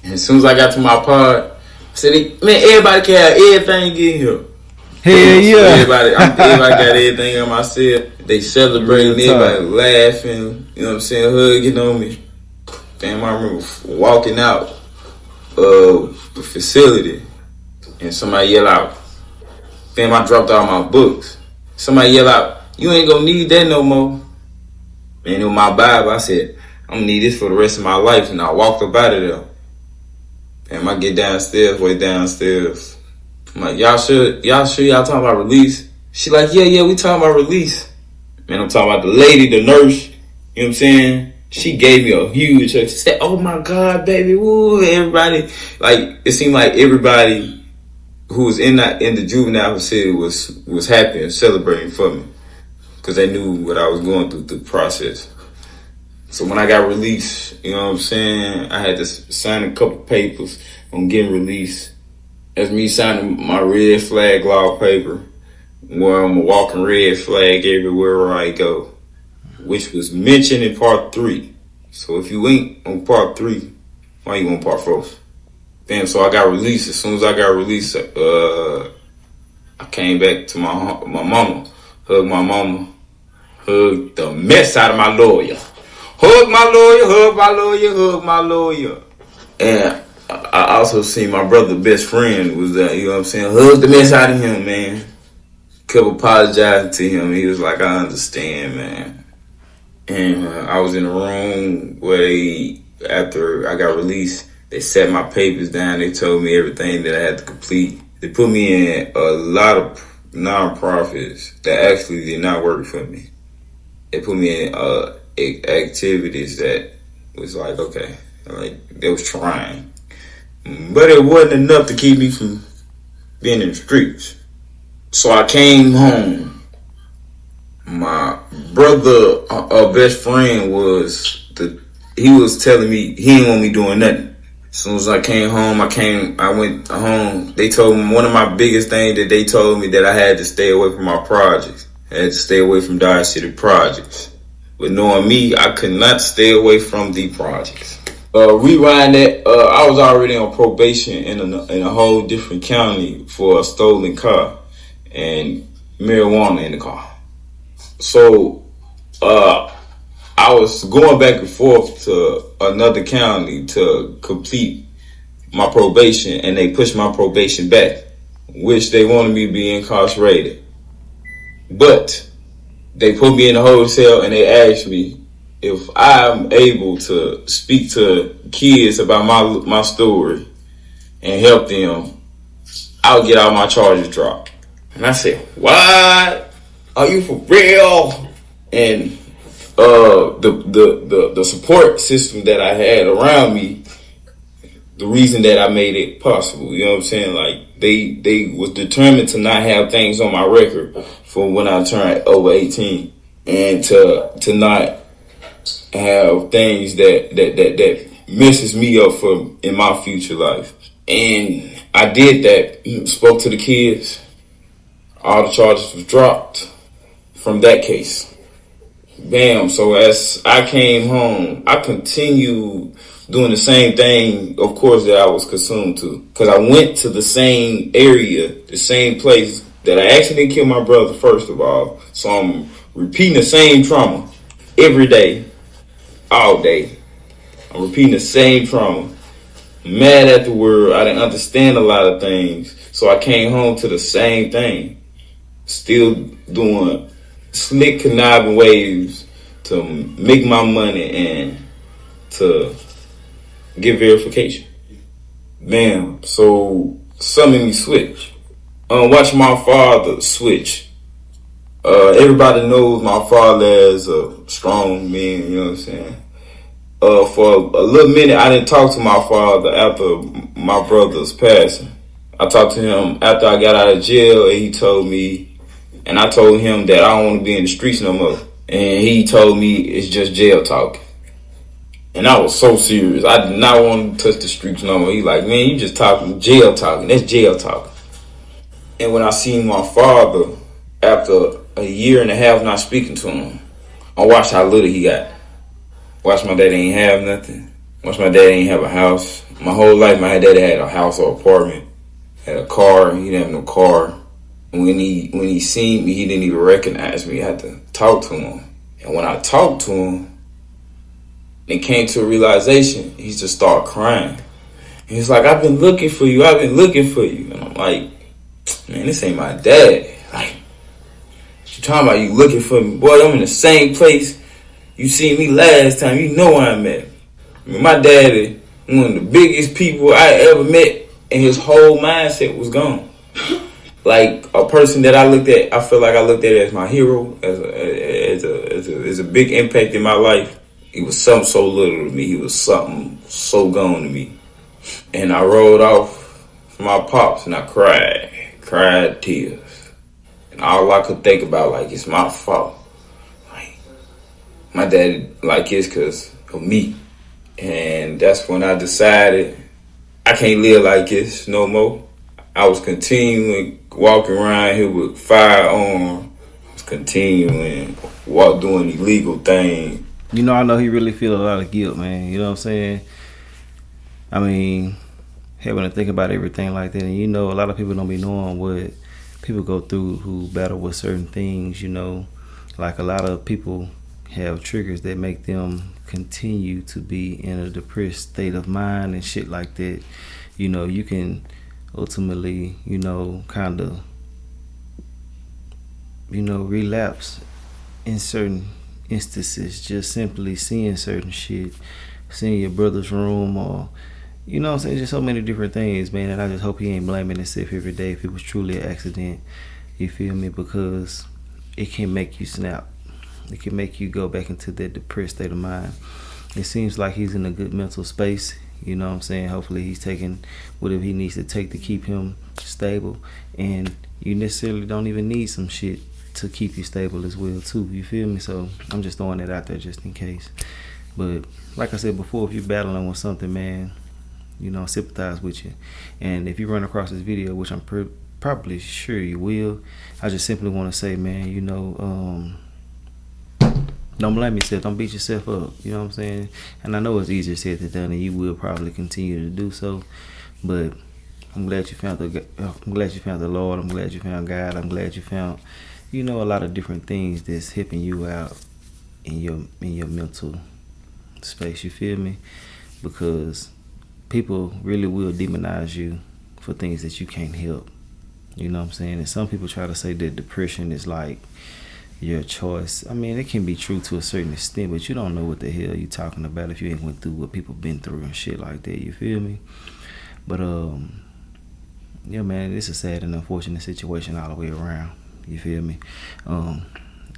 And as soon as I got to my pod, I said, "Man, everybody can have everything in here." Hell yeah. So everybody got everything on my set. They celebrating, everybody laughing, you know what I'm saying, hugging on me. Damn, I remember walking out of the facility and somebody yell out, damn, I dropped all my books. Somebody yell out, "You ain't gonna need that no more." And in my Bible, I said, "I'm gonna need this for the rest of my life." And I walked up out of there. And I get downstairs, way downstairs. I'm like, y'all sure y'all talking about release? She like, yeah, we talking about release. Man, I'm talking about the lady, the nurse, you know what I'm saying? She gave me a huge hug. She said, "Oh my God, baby, woo," everybody. Like, it seemed like everybody who was in the juvenile facility was happy and celebrating for me. Because they knew what I was going through the process. So when I got released, you know what I'm saying, I had to sign a couple papers on getting released. That's me signing my red flag law paper, where I'm a walking red flag everywhere I go, which was mentioned in part 3. So if you ain't on part 3, why you on part 4? Damn, so I got released. As soon as I got released, I came back to my mama, hugged my mama, hugged the mess out of my lawyer. Hug my lawyer, hug my lawyer, hug my lawyer. And I also seen my brother, best friend, was there, you know what I'm saying? Hug the mess out of him, man. Kept apologizing to him. He was like, "I understand, man." And I was in a room where after I got released, they set my papers down. They told me everything that I had to complete. They put me in a lot of non-profits that actually did not work for me. They put me in activities that was like, okay, like they was trying. but it wasn't enough to keep me from being in the streets. So I came home. My brother, best friend, he was telling me he didn't want me doing nothing. As soon as I came home, I went home. They told me one of my biggest things that they told me that I had to stay away from my projects. I had to stay away from Dodge City projects. But knowing me, I could not stay away from the projects. Rewind that, I was already on probation in a whole different county for a stolen car and marijuana in the car. So I was going back and forth to another county to complete my probation, and they pushed my probation back, which they wanted me to be incarcerated. But they put me in a hotel and they asked me if I'm able to speak to kids about my story and help them, I'll get all my charges dropped. And I said, what? Are you for real? And the support system that I had around me, the reason that I made it possible, you know what I'm saying? Like they was determined to not have things on my record for when I turned over 18, and to not have things that messes me up for in my future life. And I did that, spoke to the kids, all the charges was dropped from that case. Bam. So as I came home, I continued doing the same thing, of course, that I was consumed to. Because I went to the same area, the same place that I actually didn't kill my brother, first of all. So I'm repeating the same trauma every day, all day. I'm repeating the same trauma. Mad at the world. I didn't understand a lot of things. So I came home to the same thing. Still doing slick conniving ways to make my money and to get verification. Bam. So something made me switch. Watch my father switch. Everybody knows my father as a strong man, you know what I'm saying? For a little minute, I didn't talk to my father after my brother's passing. I talked to him after I got out of jail, and he told me, and I told him that I don't want to be in the streets no more. And he told me it's just jail talk. And I was so serious. I did not want to touch the streets no more. He like, man, you just talking jail talking. That's jail talk. And when I seen my father after a year and a half not speaking to him, I watched how little he got. Watched my daddy ain't have nothing. Watched my daddy ain't have a house. My whole life, my daddy had a house or apartment, had a car. He didn't have no car. And when he seen me, he didn't even recognize me. I had to talk to him. And when I talked to him, it came to a realization. He just started crying. He's like, I've been looking for you. I've been looking for you. And I'm like, man, this ain't my dad. Like, you talking about you looking for me? Boy, I'm in the same place you seen me last time. You know where I'm at. I mean, my daddy, one of the biggest people I ever met, and his whole mindset was gone. Like a person that I looked at, I feel like I looked at as my hero, as a big impact in my life. He was something so little to me. He was something so gone to me. And I rolled off from my pops and I cried tears. And all I could think about, like, it's my fault. Like, my daddy like this because of me. And that's when I decided I can't live like this no more. I was continuing walking around here with firearms, continuing doing illegal things. You know, I know he really feel a lot of guilt, man. You know what I'm saying? I mean, having to think about everything like that, and you know, a lot of people don't be knowing what people go through who battle with certain things. You know, like a lot of people have triggers that make them continue to be in a depressed state of mind and shit like that. You know, you can ultimately, you know, kind of, you know, relapse in certain instances, just simply seeing certain shit, seeing your brother's room, or, you know what I'm saying, just so many different things, man. And I just hope he ain't blaming himself every day if it was truly an accident. You feel me? Because it can make you snap. It can make you go back into that depressed state of mind. It seems like he's in a good mental space. You know what I'm saying? Hopefully he's taking whatever he needs to take to keep him stable. And you necessarily don't even need some shit to keep you stable as well too. You feel me? So I'm just throwing that out there just in case. But like I said before, if you're battling with something, man, you know, sympathize with you. And if you run across this video, which I'm probably sure you will, I just simply want to say, man, you know, don't blame yourself. Don't beat yourself up. You know what I'm saying? And I know it's easier said than done, and you will probably continue to do so. But I'm glad you found the Lord. I'm glad you found God. I'm glad you found, you know, a lot of different things that's helping you out in your mental space. You feel me? Because people really will demonize you for things that you can't help. You know what I'm saying? And some people try to say that depression is like your choice. I mean, it can be true to a certain extent, but you don't know what the hell you talking about if you ain't went through what people been through and shit like that. You feel me? But yeah, man, it's a sad and unfortunate situation all the way around. You feel me? I'm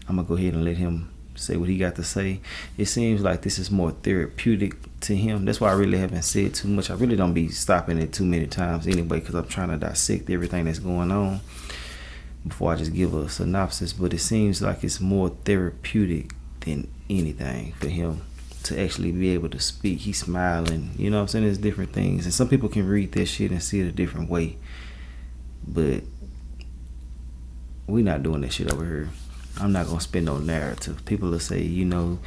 gonna go ahead and let him say what he got to say. It seems like this is more therapeutic to him. That's why I really haven't said too much. I really don't be stopping it too many times anyway, because I'm trying to dissect everything that's going on before I just give a synopsis. But it seems like it's more therapeutic than anything for him to actually be able to speak. He's smiling, you know what I'm saying? There's different things, and some people can read that shit and see it a different way, but we not doing that shit over here. I'm not gonna spin no narrative. People will say, you know,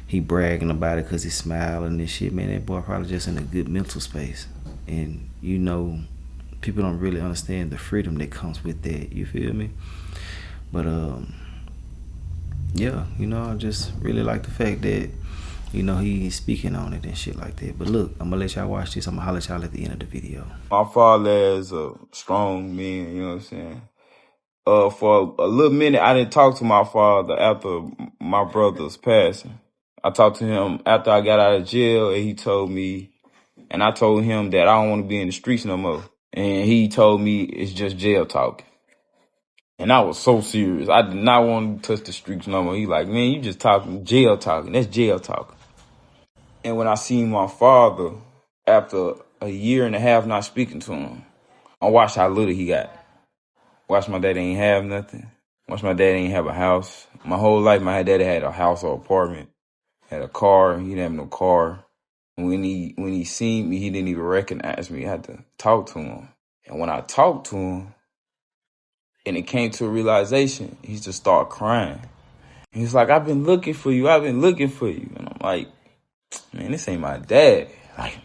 he bragging about it because he's smiling and shit. Man, that boy probably just in a good mental space. And, you know, people don't really understand the freedom that comes with that. You feel me? But, yeah, you know, I just really like the fact that, you know, he's speaking on it and shit like that. But look, I'm gonna let y'all watch this. I'm gonna holler at y'all at the end of the video. My father is a strong man, you know what I'm saying? For a little minute, I didn't talk to my father after my brother's passing. I talked to him after I got out of jail, and he told me, and I told him that I don't want to be in the streets no more. And he told me it's just jail talk. And I was so serious. I did not want to touch the streets no more. He like, man, you just talking jail talking. That's jail talk. And when I seen my father after a year and a half not speaking to him, I watched how little he got. Watched my dad ain't have nothing. Watched my dad ain't have a house. My whole life, my dad had a house or apartment, had a car. He didn't have no car. When he seen me, he didn't even recognize me. I had to talk to him. And when I talked to him, and it came to a realization, he just started crying. He's like, I've been looking for you. I've been looking for you. And I'm like, man, this ain't my dad. Like,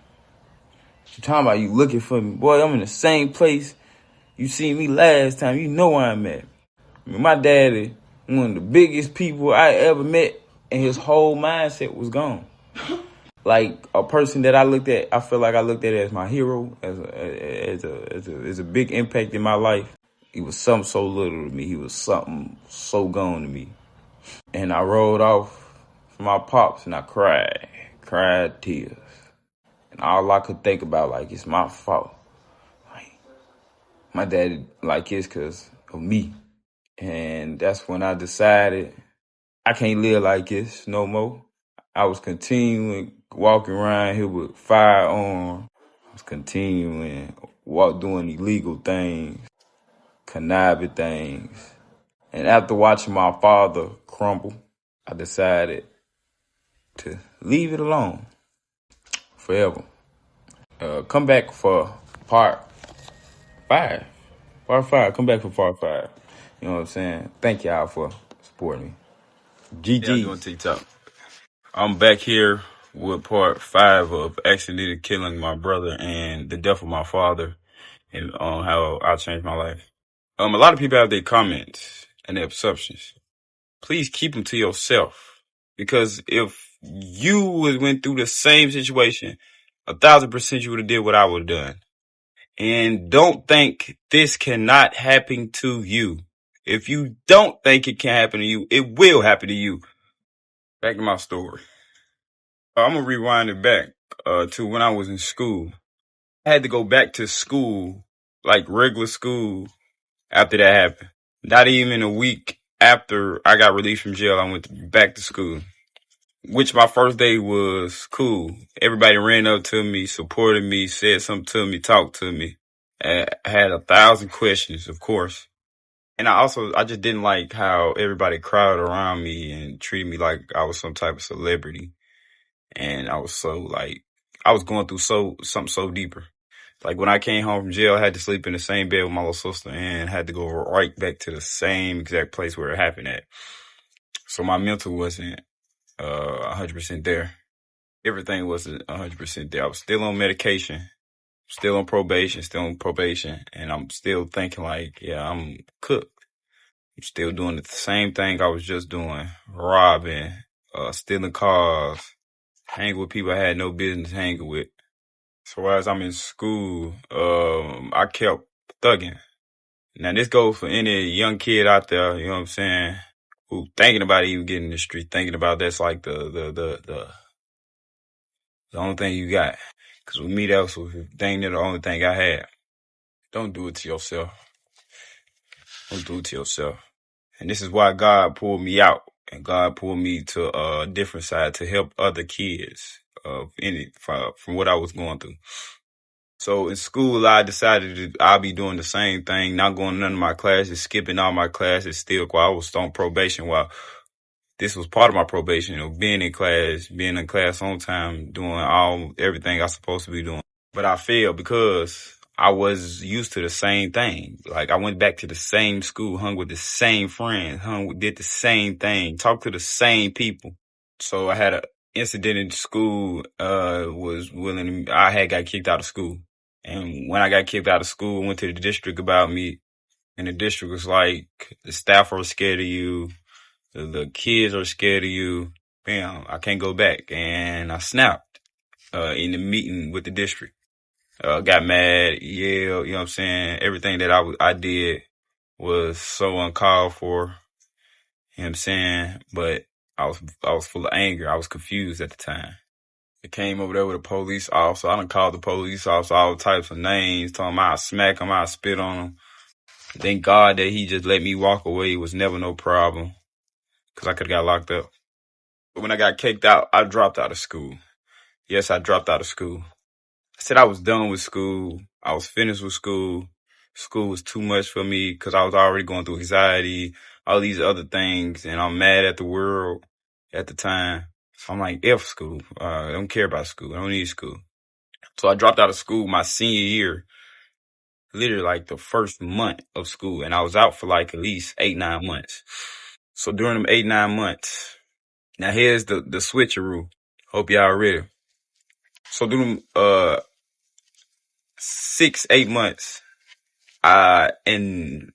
you talking about you looking for me? Boy, I'm in the same place you seen me last time. You know where I'm at. I mean, my dad is one of the biggest people I ever met, and his whole mindset was gone. Like a person that I feel like I looked at as my hero, as a big impact in my life. He was something so little to me. He was something so gone to me. And I rolled off from my pops and I cried tears. And all I could think about, like, it's my fault. Like, my dad like this because of me. And that's when I decided I can't live like this no more. I was continuing walking around here with firearms. I was continuing doing illegal things, conniving things. And after watching my father crumble, I decided to leave it alone forever. Come back for part 5. Part 5. Come back for part 5. You know what I'm saying? Thank y'all for supporting me. GG. Yeah, doing TikTok. I'm back here with part 5 of accidentally killing my brother and the death of my father, and how I changed my life. A lot of people have their comments and their perceptions. Please keep them to yourself, because if you went through the same situation, 1,000% you would have did what I would have done. And don't think this cannot happen to you. If you don't think it can happen to you, it will happen to you. Back to my story. I'm gonna rewind it back to when I was in school. I had to go back to school, like regular school, after that happened. Not even a week after I got released from jail, I went back to school. which my first day was cool. Everybody ran up to me, supported me, said something to me, talked to me. I had 1,000 questions, of course. And I just didn't like how everybody crowded around me and treated me like I was some type of celebrity. And I was I was going through something so deeper. Like when I came home from jail, I had to sleep in the same bed with my little sister and had to go right back to the same exact place where it happened at. So my mental wasn't 100% there. Everything wasn't 100% there. I was still on medication, still on probation, and I'm still thinking like, yeah, I'm cooked. I'm still doing the same thing I was just doing, robbing, stealing cars, hanging with people I had no business hanging with. So as I'm in school, I kept thugging. Now this goes for any young kid out there, you know what I'm saying, who thinking about even getting in the street, thinking about that's like the only thing you got. Cause with me, that was the only thing I had. Don't do it to yourself. Don't do it to yourself. And this is why God pulled me out, and God pulled me to a different side to help other kids from what I was going through. So in school, I decided I'll be doing the same thing, not going to none of my classes, skipping all my classes still while I was on probation, while this was part of my probation, being in class on time, doing everything I was supposed to be doing. But I failed because I was used to the same thing. Like I went back to the same school, hung with the same friends, did the same thing, talked to the same people. So I had an incident in school, I had got kicked out of school. And when I got kicked out of school, I went to the district about me. And the district was like, the staff are scared of you. The kids are scared of you. Bam, I can't go back. And I snapped, in the meeting with the district. Got mad, yelled, you know what I'm saying? Everything that I did was so uncalled for. You know what I'm saying? But I was full of anger. I was confused at the time. It came over there with a police officer. I done called the police officer all types of names, told him I'd smack him, I'd spit on him. Thank God that he just let me walk away. It was never no problem, because I could have got locked up. But when I got kicked out, I dropped out of school. Yes, I dropped out of school. I said I was done with school. I was finished with school. School was too much for me because I was already going through anxiety, all these other things, and I'm mad at the world at the time. So I'm like, F school. I don't care about school. I don't need school. So I dropped out of school my senior year, literally like the first month of school, and I was out for like at least 8-9 months. So during them 8-9 months, now here's the switcheroo. Hope y'all ready. So during 6-8 months, in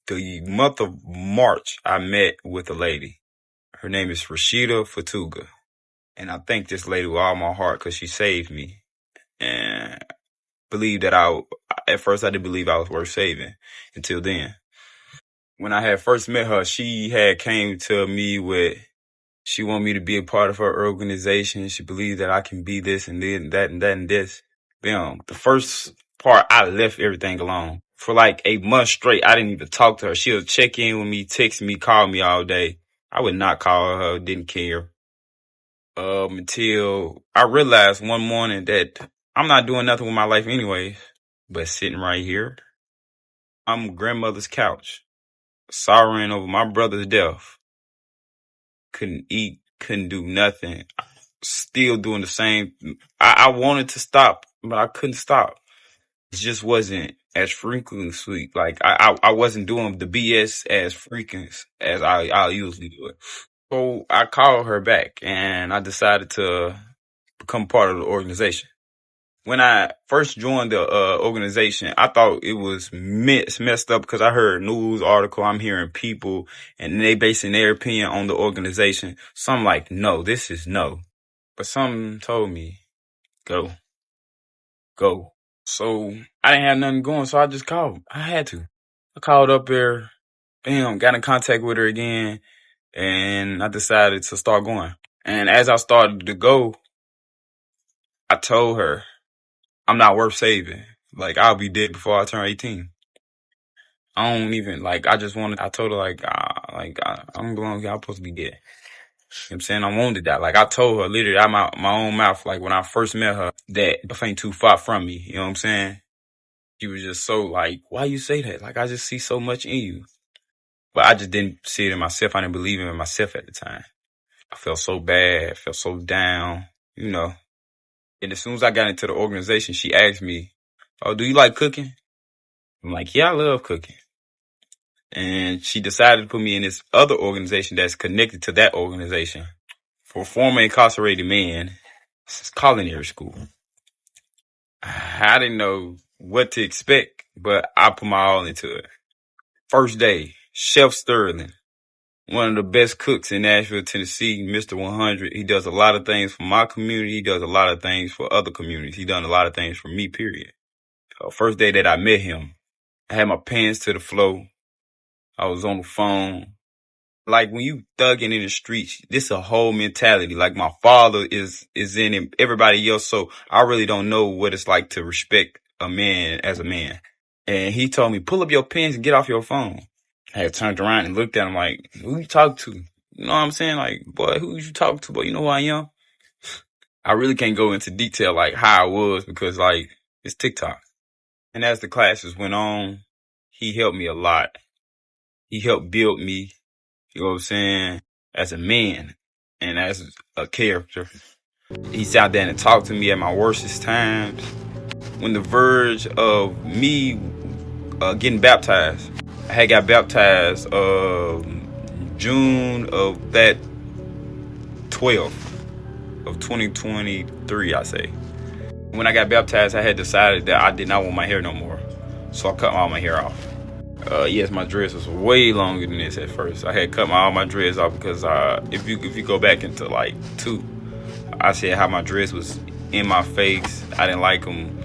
the month of March, I met with a lady. Her name is Rashida Fatuga. And I thank this lady with all my heart because she saved me. And believe that at first I didn't believe I was worth saving until then. When I had first met her, she had came to me with, she wanted me to be a part of her organization. She believed that I can be this and that and this. The first part, I left everything alone. For like a month straight, I didn't even talk to her. She'll check in with me, text me, call me all day. I would not call her, didn't care. Until I realized one morning that I'm not doing nothing with my life anyway, but sitting right here. I'm grandmother's couch, sorrowing over my brother's death. Couldn't eat, couldn't do nothing. Still doing the same. I wanted to stop, but I couldn't stop. It just wasn't as frequently. Like I wasn't doing the BS as frequent as I usually do it. So I called her back and I decided to become part of the organization. When I first joined the organization, I thought it was messed up because I heard a news article. I'm hearing people and they basing their opinion on the organization. So I'm like, no, this is no. But something told me, go. So I didn't have nothing going, so I just called. I had to. I called up there, bam, got in contact with her again, and I decided to start going. And as I started to go, I told her, I'm not worth saving. Like, I'll be dead before I turn 18. I don't even, like, I told her, like, I'm belong here, I'm supposed to be dead. I'm saying? I wanted that. Like I told her literally out my own mouth, like when I first met her, that Buff ain't too far from me. You know what I'm saying? She was just so like, why you say that? Like I just see so much in you. But I just didn't see it in myself. I didn't believe in myself at the time. I felt so bad, felt so down, you know. And as soon as I got into the organization, she asked me, "Oh, do you like cooking?" I'm like, "Yeah, I love cooking." And she decided to put me in this other organization that's connected to that organization for former incarcerated men. It's culinary school. I didn't know what to expect, but I put my all into it. First day, Chef Sterling, one of the best cooks in Nashville, Tennessee, Mr. 100. He does a lot of things for my community. He does a lot of things for other communities. He done a lot of things for me, period. First day that I met him, I had my pants to the floor. I was on the phone. Like when you thugging in the streets, this a whole mentality. Like my father is in it, everybody else. So I really don't know what it's like to respect a man as a man. And he told me, pull up your pants and get off your phone. I had turned around and looked at him like, who you talk to? You know what I'm saying? Like, boy, who you talking to? Boy, you know who I am? I really can't go into detail like how I was because like it's TikTok. And as the classes went on, he helped me a lot. He helped build me, you know what I'm saying, as a man and as a character. He sat there and talked to me at my worstest times. When the verge of me getting baptized, I had got baptized June of that 12th of 2023, I say. When I got baptized, I had decided that I did not want my hair no more. So I cut all my hair off. Yes, my dreads was way longer than this at first. I had cut all my dreads off because if you go back into like 2, I said how my dreads was in my face. I didn't like them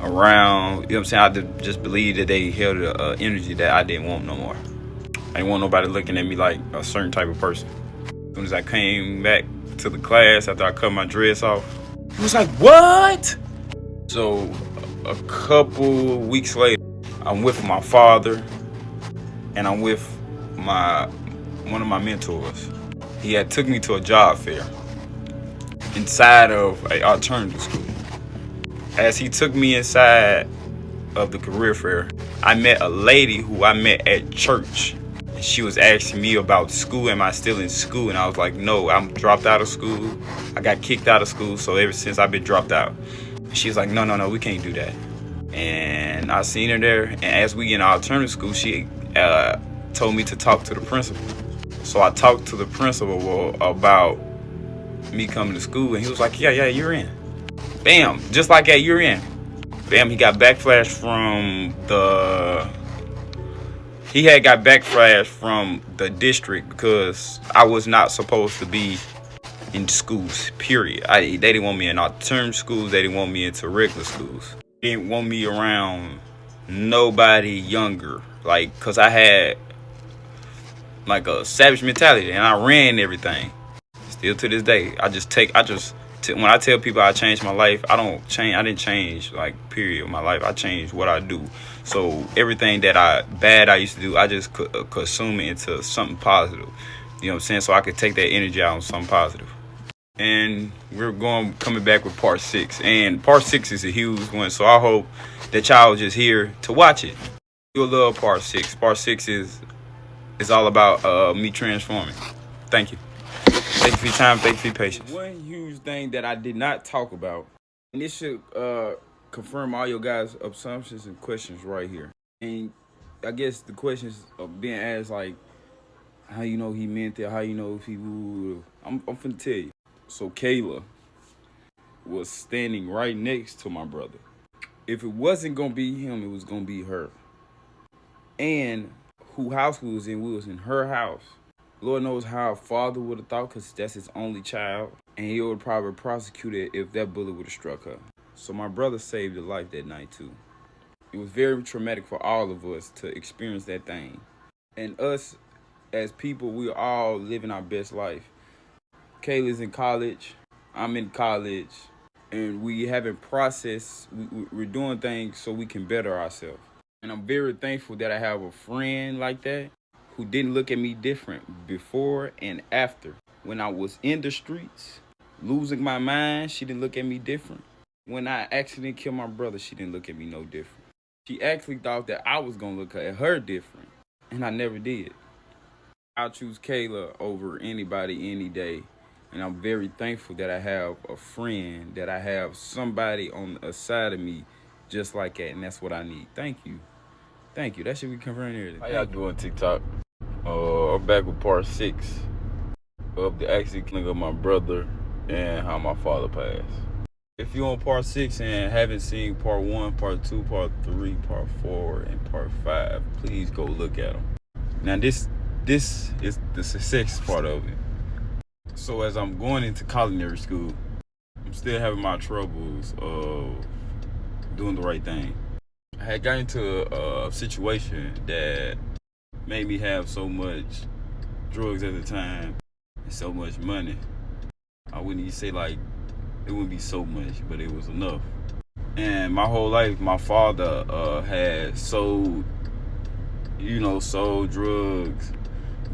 around. You know what I'm saying? I just believed that they held an energy that I didn't want no more. I didn't want nobody looking at me like a certain type of person. As soon as I came back to the class after I cut my dreads off, it was like, what? So a couple weeks later, I'm with my father and I'm with one of my mentors. He had took me to a job fair inside of an alternative school. As he took me inside of the career fair, I met a lady who I met at church. And she was asking me about school. Am I still in school? And I was like, no, I'm dropped out of school. I got kicked out of school. So ever since I've been dropped out. She was like, no, we can't do that. And I seen her there. And as we in alternative school, she told me to talk to the principal. So I talked to the principal about me coming to school. And he was like, yeah, you're in. Bam, just like that, you're in. Bam, he got backlash from the district because I was not supposed to be in schools, period. They didn't want me in alternative schools. They didn't want me into regular schools. They didn't want me around nobody younger. Like, because I had like a savage mentality and I ran everything. Still to this day, when I tell people I changed my life, I didn't change like period my life. I changed what I do. So everything that I used to do, I just consume it into something positive. You know what I'm saying? So I could take that energy out on something positive. And we're coming back with part 6. And part 6 is a huge one. So I hope that y'all just here to watch it. You'll love part 6. Part 6 is all about me transforming. Thank you. Thank you for your time. Thank you for your patience. One huge thing that I did not talk about, and this should confirm all your guys' assumptions and questions right here. And I guess the questions are being asked like, how you know he meant it? How you know if he would? I'm finna tell you. So Kayla was standing right next to my brother. If it wasn't gonna be him, it was gonna be her. And who house we was in her house. Lord knows how a father would have thought because that's his only child. And he would probably prosecute it if that bullet would have struck her. So my brother saved her life that night too. It was very traumatic for all of us to experience that thing. And us as people, we're all living our best life. Kayla's in college. I'm in college. And we haven't processed. We're doing things so we can better ourselves. And I'm very thankful that I have a friend like that who didn't look at me different before and after. When I was in the streets, losing my mind, she didn't look at me different. When I accidentally killed my brother, she didn't look at me no different. She actually thought that I was gonna look at her different, and I never did. I'll choose Kayla over anybody any day, and I'm very thankful that I have a friend, that I have somebody on the side of me just like that, and that's what I need. Thank you. Thank you. That should be confirmed here. How y'all doing, TikTok? I'm back with part 6 of the actually killing of my brother and how my father passed. If you're on part 6 and haven't seen part 1, part 2, part 3, part 4, and part 5, please go look at them. Now this is the success part of it. So as I'm going into culinary school, I'm still having my troubles of doing the right thing. I had got into a situation that made me have so much drugs at the time and so much money. I wouldn't even say like it wouldn't be so much, but it was enough. And my whole life, my father had sold drugs,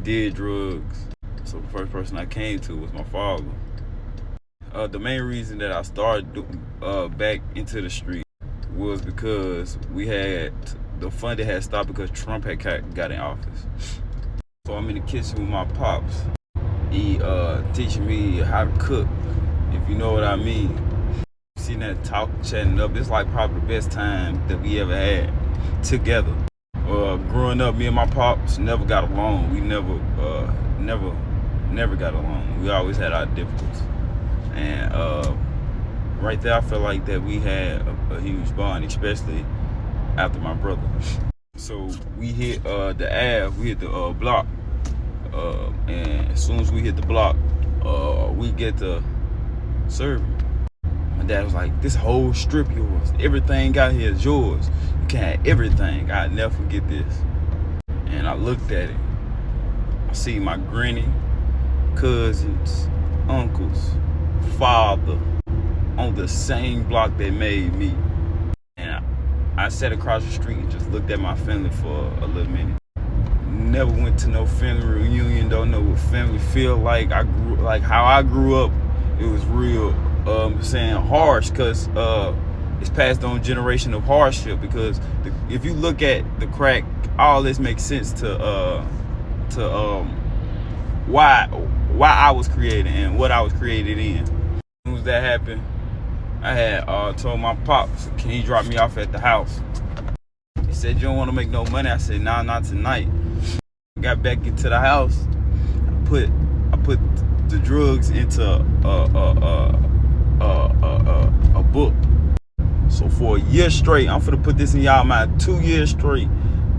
did drugs. So the first person I came to was my father. The main reason that I started back into the street was because we had the funding had stopped because Trump had got in office. So I'm in the kitchen with my pops. He teaching me how to cook, if you know what I mean. Sitting there talking, chatting up. It's like probably the best time that we ever had together. Growing up, me and my pops never got along. We never got along. We always had our difficulties. And right there, I felt like that we had a huge bond, especially after my brother. So we hit the Ave, we hit the block. And as soon as we hit the block, we get to serving. My dad was like, this whole strip yours. Everything out here is yours. You can have everything. I'll never forget this. And I looked at it. I see my granny, cousins, uncles, father on the same block that made me. And I sat across the street and just looked at my family for a little minute. Never went to no family reunion. Don't know what family feel like. How I grew up. It was real, saying harsh, because it's passed on generation of hardship. Because if you look at the crack, all this makes sense to why I was created and what I was created in. As soon as that happened, I had told my pops, can he drop me off at the house? He said, you don't want to make no money? I said, nah, not tonight. Got back into the house. I put the drugs into a book. So for a year straight, I'm finna put this in y'all mind. 2 years straight,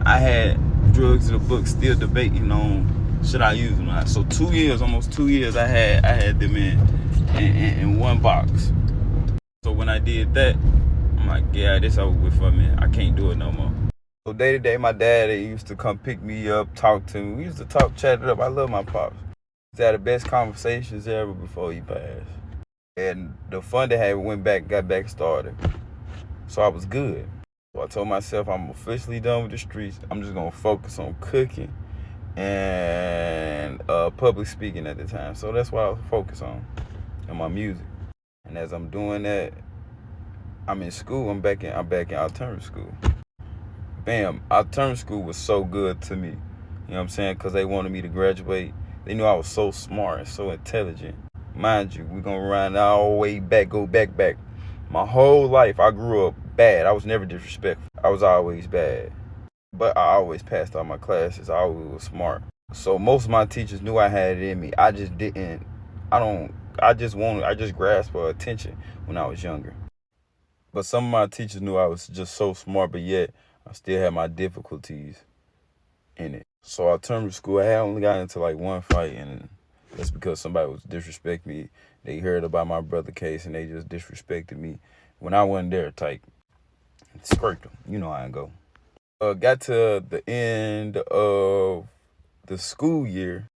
I had drugs in the book, still debating on should I use them or not. So 2 years, almost 2 years, I had them in one box. So when I did that, I'm like, yeah, this over with for me. I can't do it no more. So day to day, my dad used to come pick me up, talk to me. We used to talk, chat it up. I love my pops. He had the best conversations ever before he passed. And the fun that had got back started. So I was good. So I told myself I'm officially done with the streets. I'm just gonna focus on cooking and public speaking at the time. So that's what I was focused on, and my music. And as I'm doing that, I'm in school. I'm back in alternative school. Bam, alternative school was so good to me. You know what I'm saying? Because they wanted me to graduate. They knew I was so smart and so intelligent. Mind you, we're going to run all the way back, go back. My whole life, I grew up bad. I was never disrespectful. I was always bad. But I always passed all my classes. I always was smart. So most of my teachers knew I had it in me. I just didn't. I just grasped for attention when I was younger. But some of my teachers knew I was just so smart, but yet I still had my difficulties in it. So alternative school, I had only got into like one fight, and that's because somebody was disrespecting me. They heard about my brother case, and they just disrespected me when I wasn't there, type. Scraped them. You know how I go. Got to the end of the school year.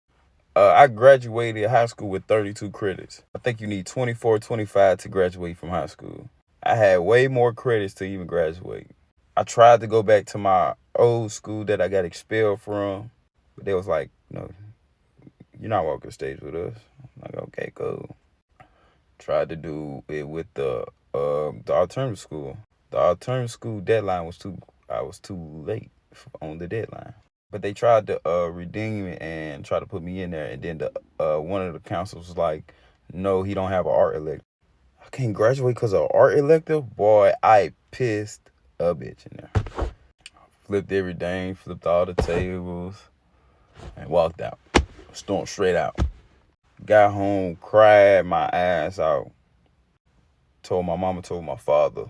I graduated high school with 32 credits. I think you need 24, 25 to graduate from high school. I had way more credits to even graduate. I tried to go back to my old school that I got expelled from, but they was like, no, you're not walking stage with us. I'm like, okay, cool. Tried to do it with the alternative school. The alternative school deadline was I was too late on the deadline. But they tried to redeem it and try to put me in there, and then the one of the counselors was like, no, he don't have an art elective. I can't graduate because of art elective? Boy, I pissed a bitch in there. Flipped everything, flipped all the tables, and walked out. Stormed straight out. Got home, cried my ass out. Told my mama, told my father.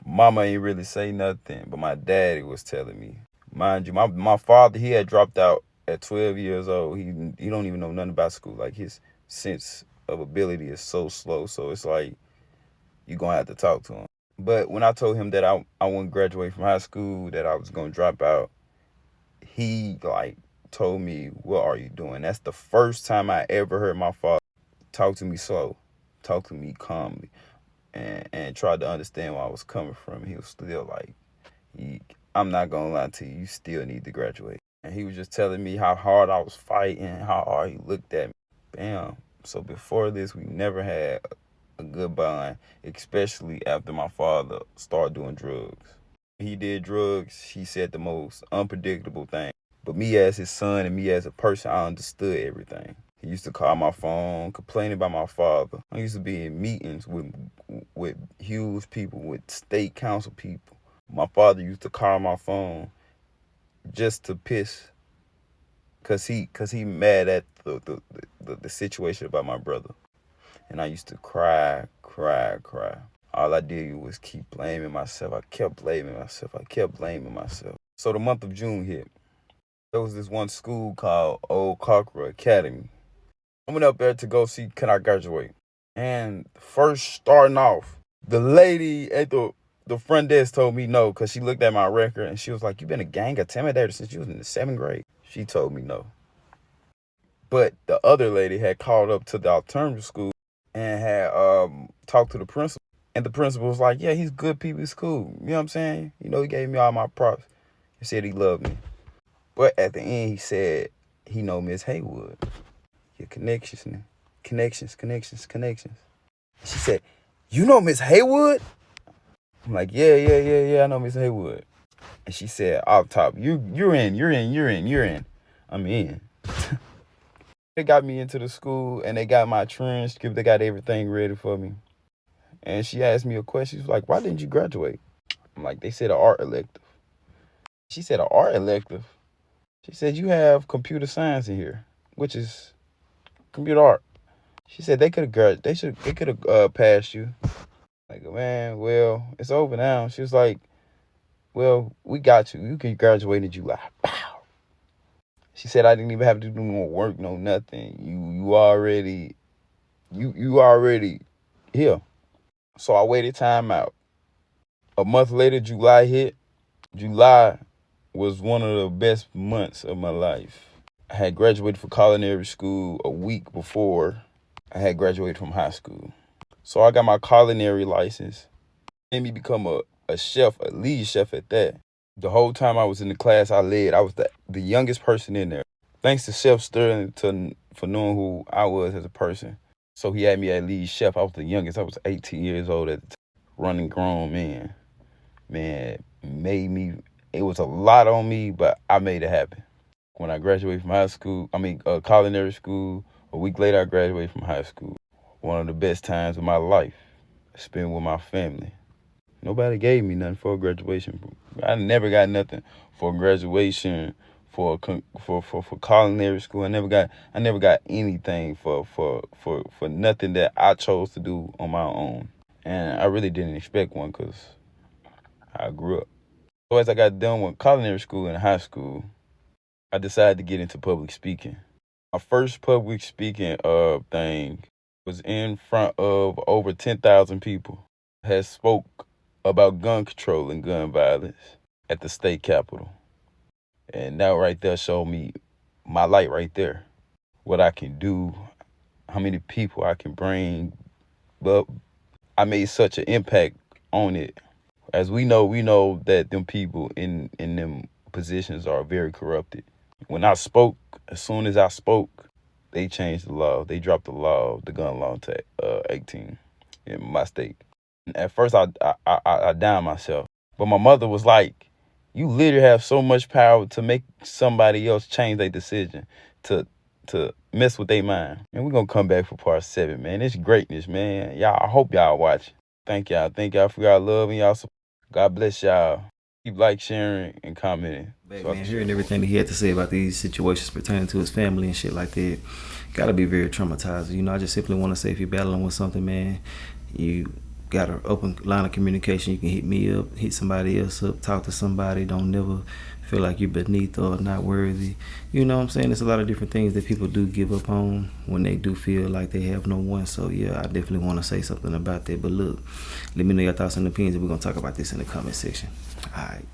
Mama ain't really say nothing, but my daddy was telling me. Mind you, my father, he had dropped out at 12 years old. He don't even know nothing about school. Like, his sense of ability is so slow. So it's like, you're going to have to talk to him. But when I told him that I wouldn't graduate from high school, that I was going to drop out, he, like, told me, what are you doing? That's the first time I ever heard my father talk to me slow, talk to me calmly, and tried to understand where I was coming from. He was still like, I'm not going to lie to you, you still need to graduate. And he was just telling me how hard I was fighting, how hard he looked at me. Bam. So before this, we never had a good bond, especially after my father started doing drugs. He did drugs, he said the most unpredictable thing. But me as his son and me as a person, I understood everything. He used to call my phone, complaining about my father. I used to be in meetings with huge people, with state council people. My father used to call my phone just to piss, cause he mad at the situation about my brother. And I used to cry. All I did was keep blaming myself. I kept blaming myself. So the month of June hit. There was this one school called Old Cockrell Academy. I went up there to go see, can I graduate? And first starting off, the lady at the front desk told me no, because she looked at my record and she was like, you've been a gang intimidator since you was in the 7th grade. She told me no. But the other lady had called up to the alternative school and had talked to the principal. And the principal was like, yeah, he's good people, he's cool. You know what I'm saying? You know, he gave me all my props. He said he loved me. But at the end, he said he know Miss Haywood. Your connections. She said, you know Miss Haywood? I'm like, yeah, I know Miss Haywood. And she said, off top, you're in. I'm in. They got me into the school and they got my transcript. They got everything ready for me. And she asked me a question. She was like, why didn't you graduate? I'm like, they said an art elective. She said, an art elective? She said, you have computer science in here, which is computer art. She said they could have passed you. Like, man, well, it's over now. She was like, well, we got you. You can graduate in July. Pow. She said I didn't even have to do no work, no nothing. You already here. So I waited time out. A month later, July hit. July was one of the best months of my life. I had graduated from culinary school a week before I had graduated from high school. So I got my culinary license. Made me become a chef, a lead chef at that. The whole time I was in the class I led, I was the youngest person in there. Thanks to Chef Sterling for knowing who I was as a person. So he had me as lead chef. I was the youngest. I was 18 years old at the time. Running grown man. Man, it was a lot on me, but I made it happen. When I graduated from culinary school, a week later I graduated from high school. One of the best times of my life spent with my family. Nobody gave me nothing for graduation. I never got nothing for graduation, for culinary school. I never got anything for nothing that I chose to do on my own. And I really didn't expect one because I grew up. So as I got done with culinary school and high school, I decided to get into public speaking. My first public speaking thing was in front of over 10,000 people. Had spoke about gun control and gun violence at the state capitol. And that right there showed me my light right there. What I can do, how many people I can bring. But I made such an impact on it. As we know that them people in them positions are very corrupted. When I spoke, as soon as I spoke, they changed the law. They dropped the law, the gun law to 18 in my state. And at first, I downed myself. But my mother was like, you literally have so much power to make somebody else change their decision, to mess with their mind. And we're going to come back for part 7, man. It's greatness, man. Y'all, I hope y'all watch. Thank y'all. Thank y'all for y'all love and y'all support. God bless y'all. Keep sharing, and commenting. Man, hearing everything that he had to say about these situations pertaining to his family and shit like that, gotta be very traumatizing. You know, I just simply want to say, if you're battling with something, man, you got an open line of communication. You can hit me up, hit somebody else up, talk to somebody. Don't never feel like you're beneath or not worthy. You know what I'm saying? There's a lot of different things that people do give up on when they do feel like they have no one. So yeah, I definitely want to say something about that. But look, let me know your thoughts and opinions, and we're gonna talk about this in the comment section. All right.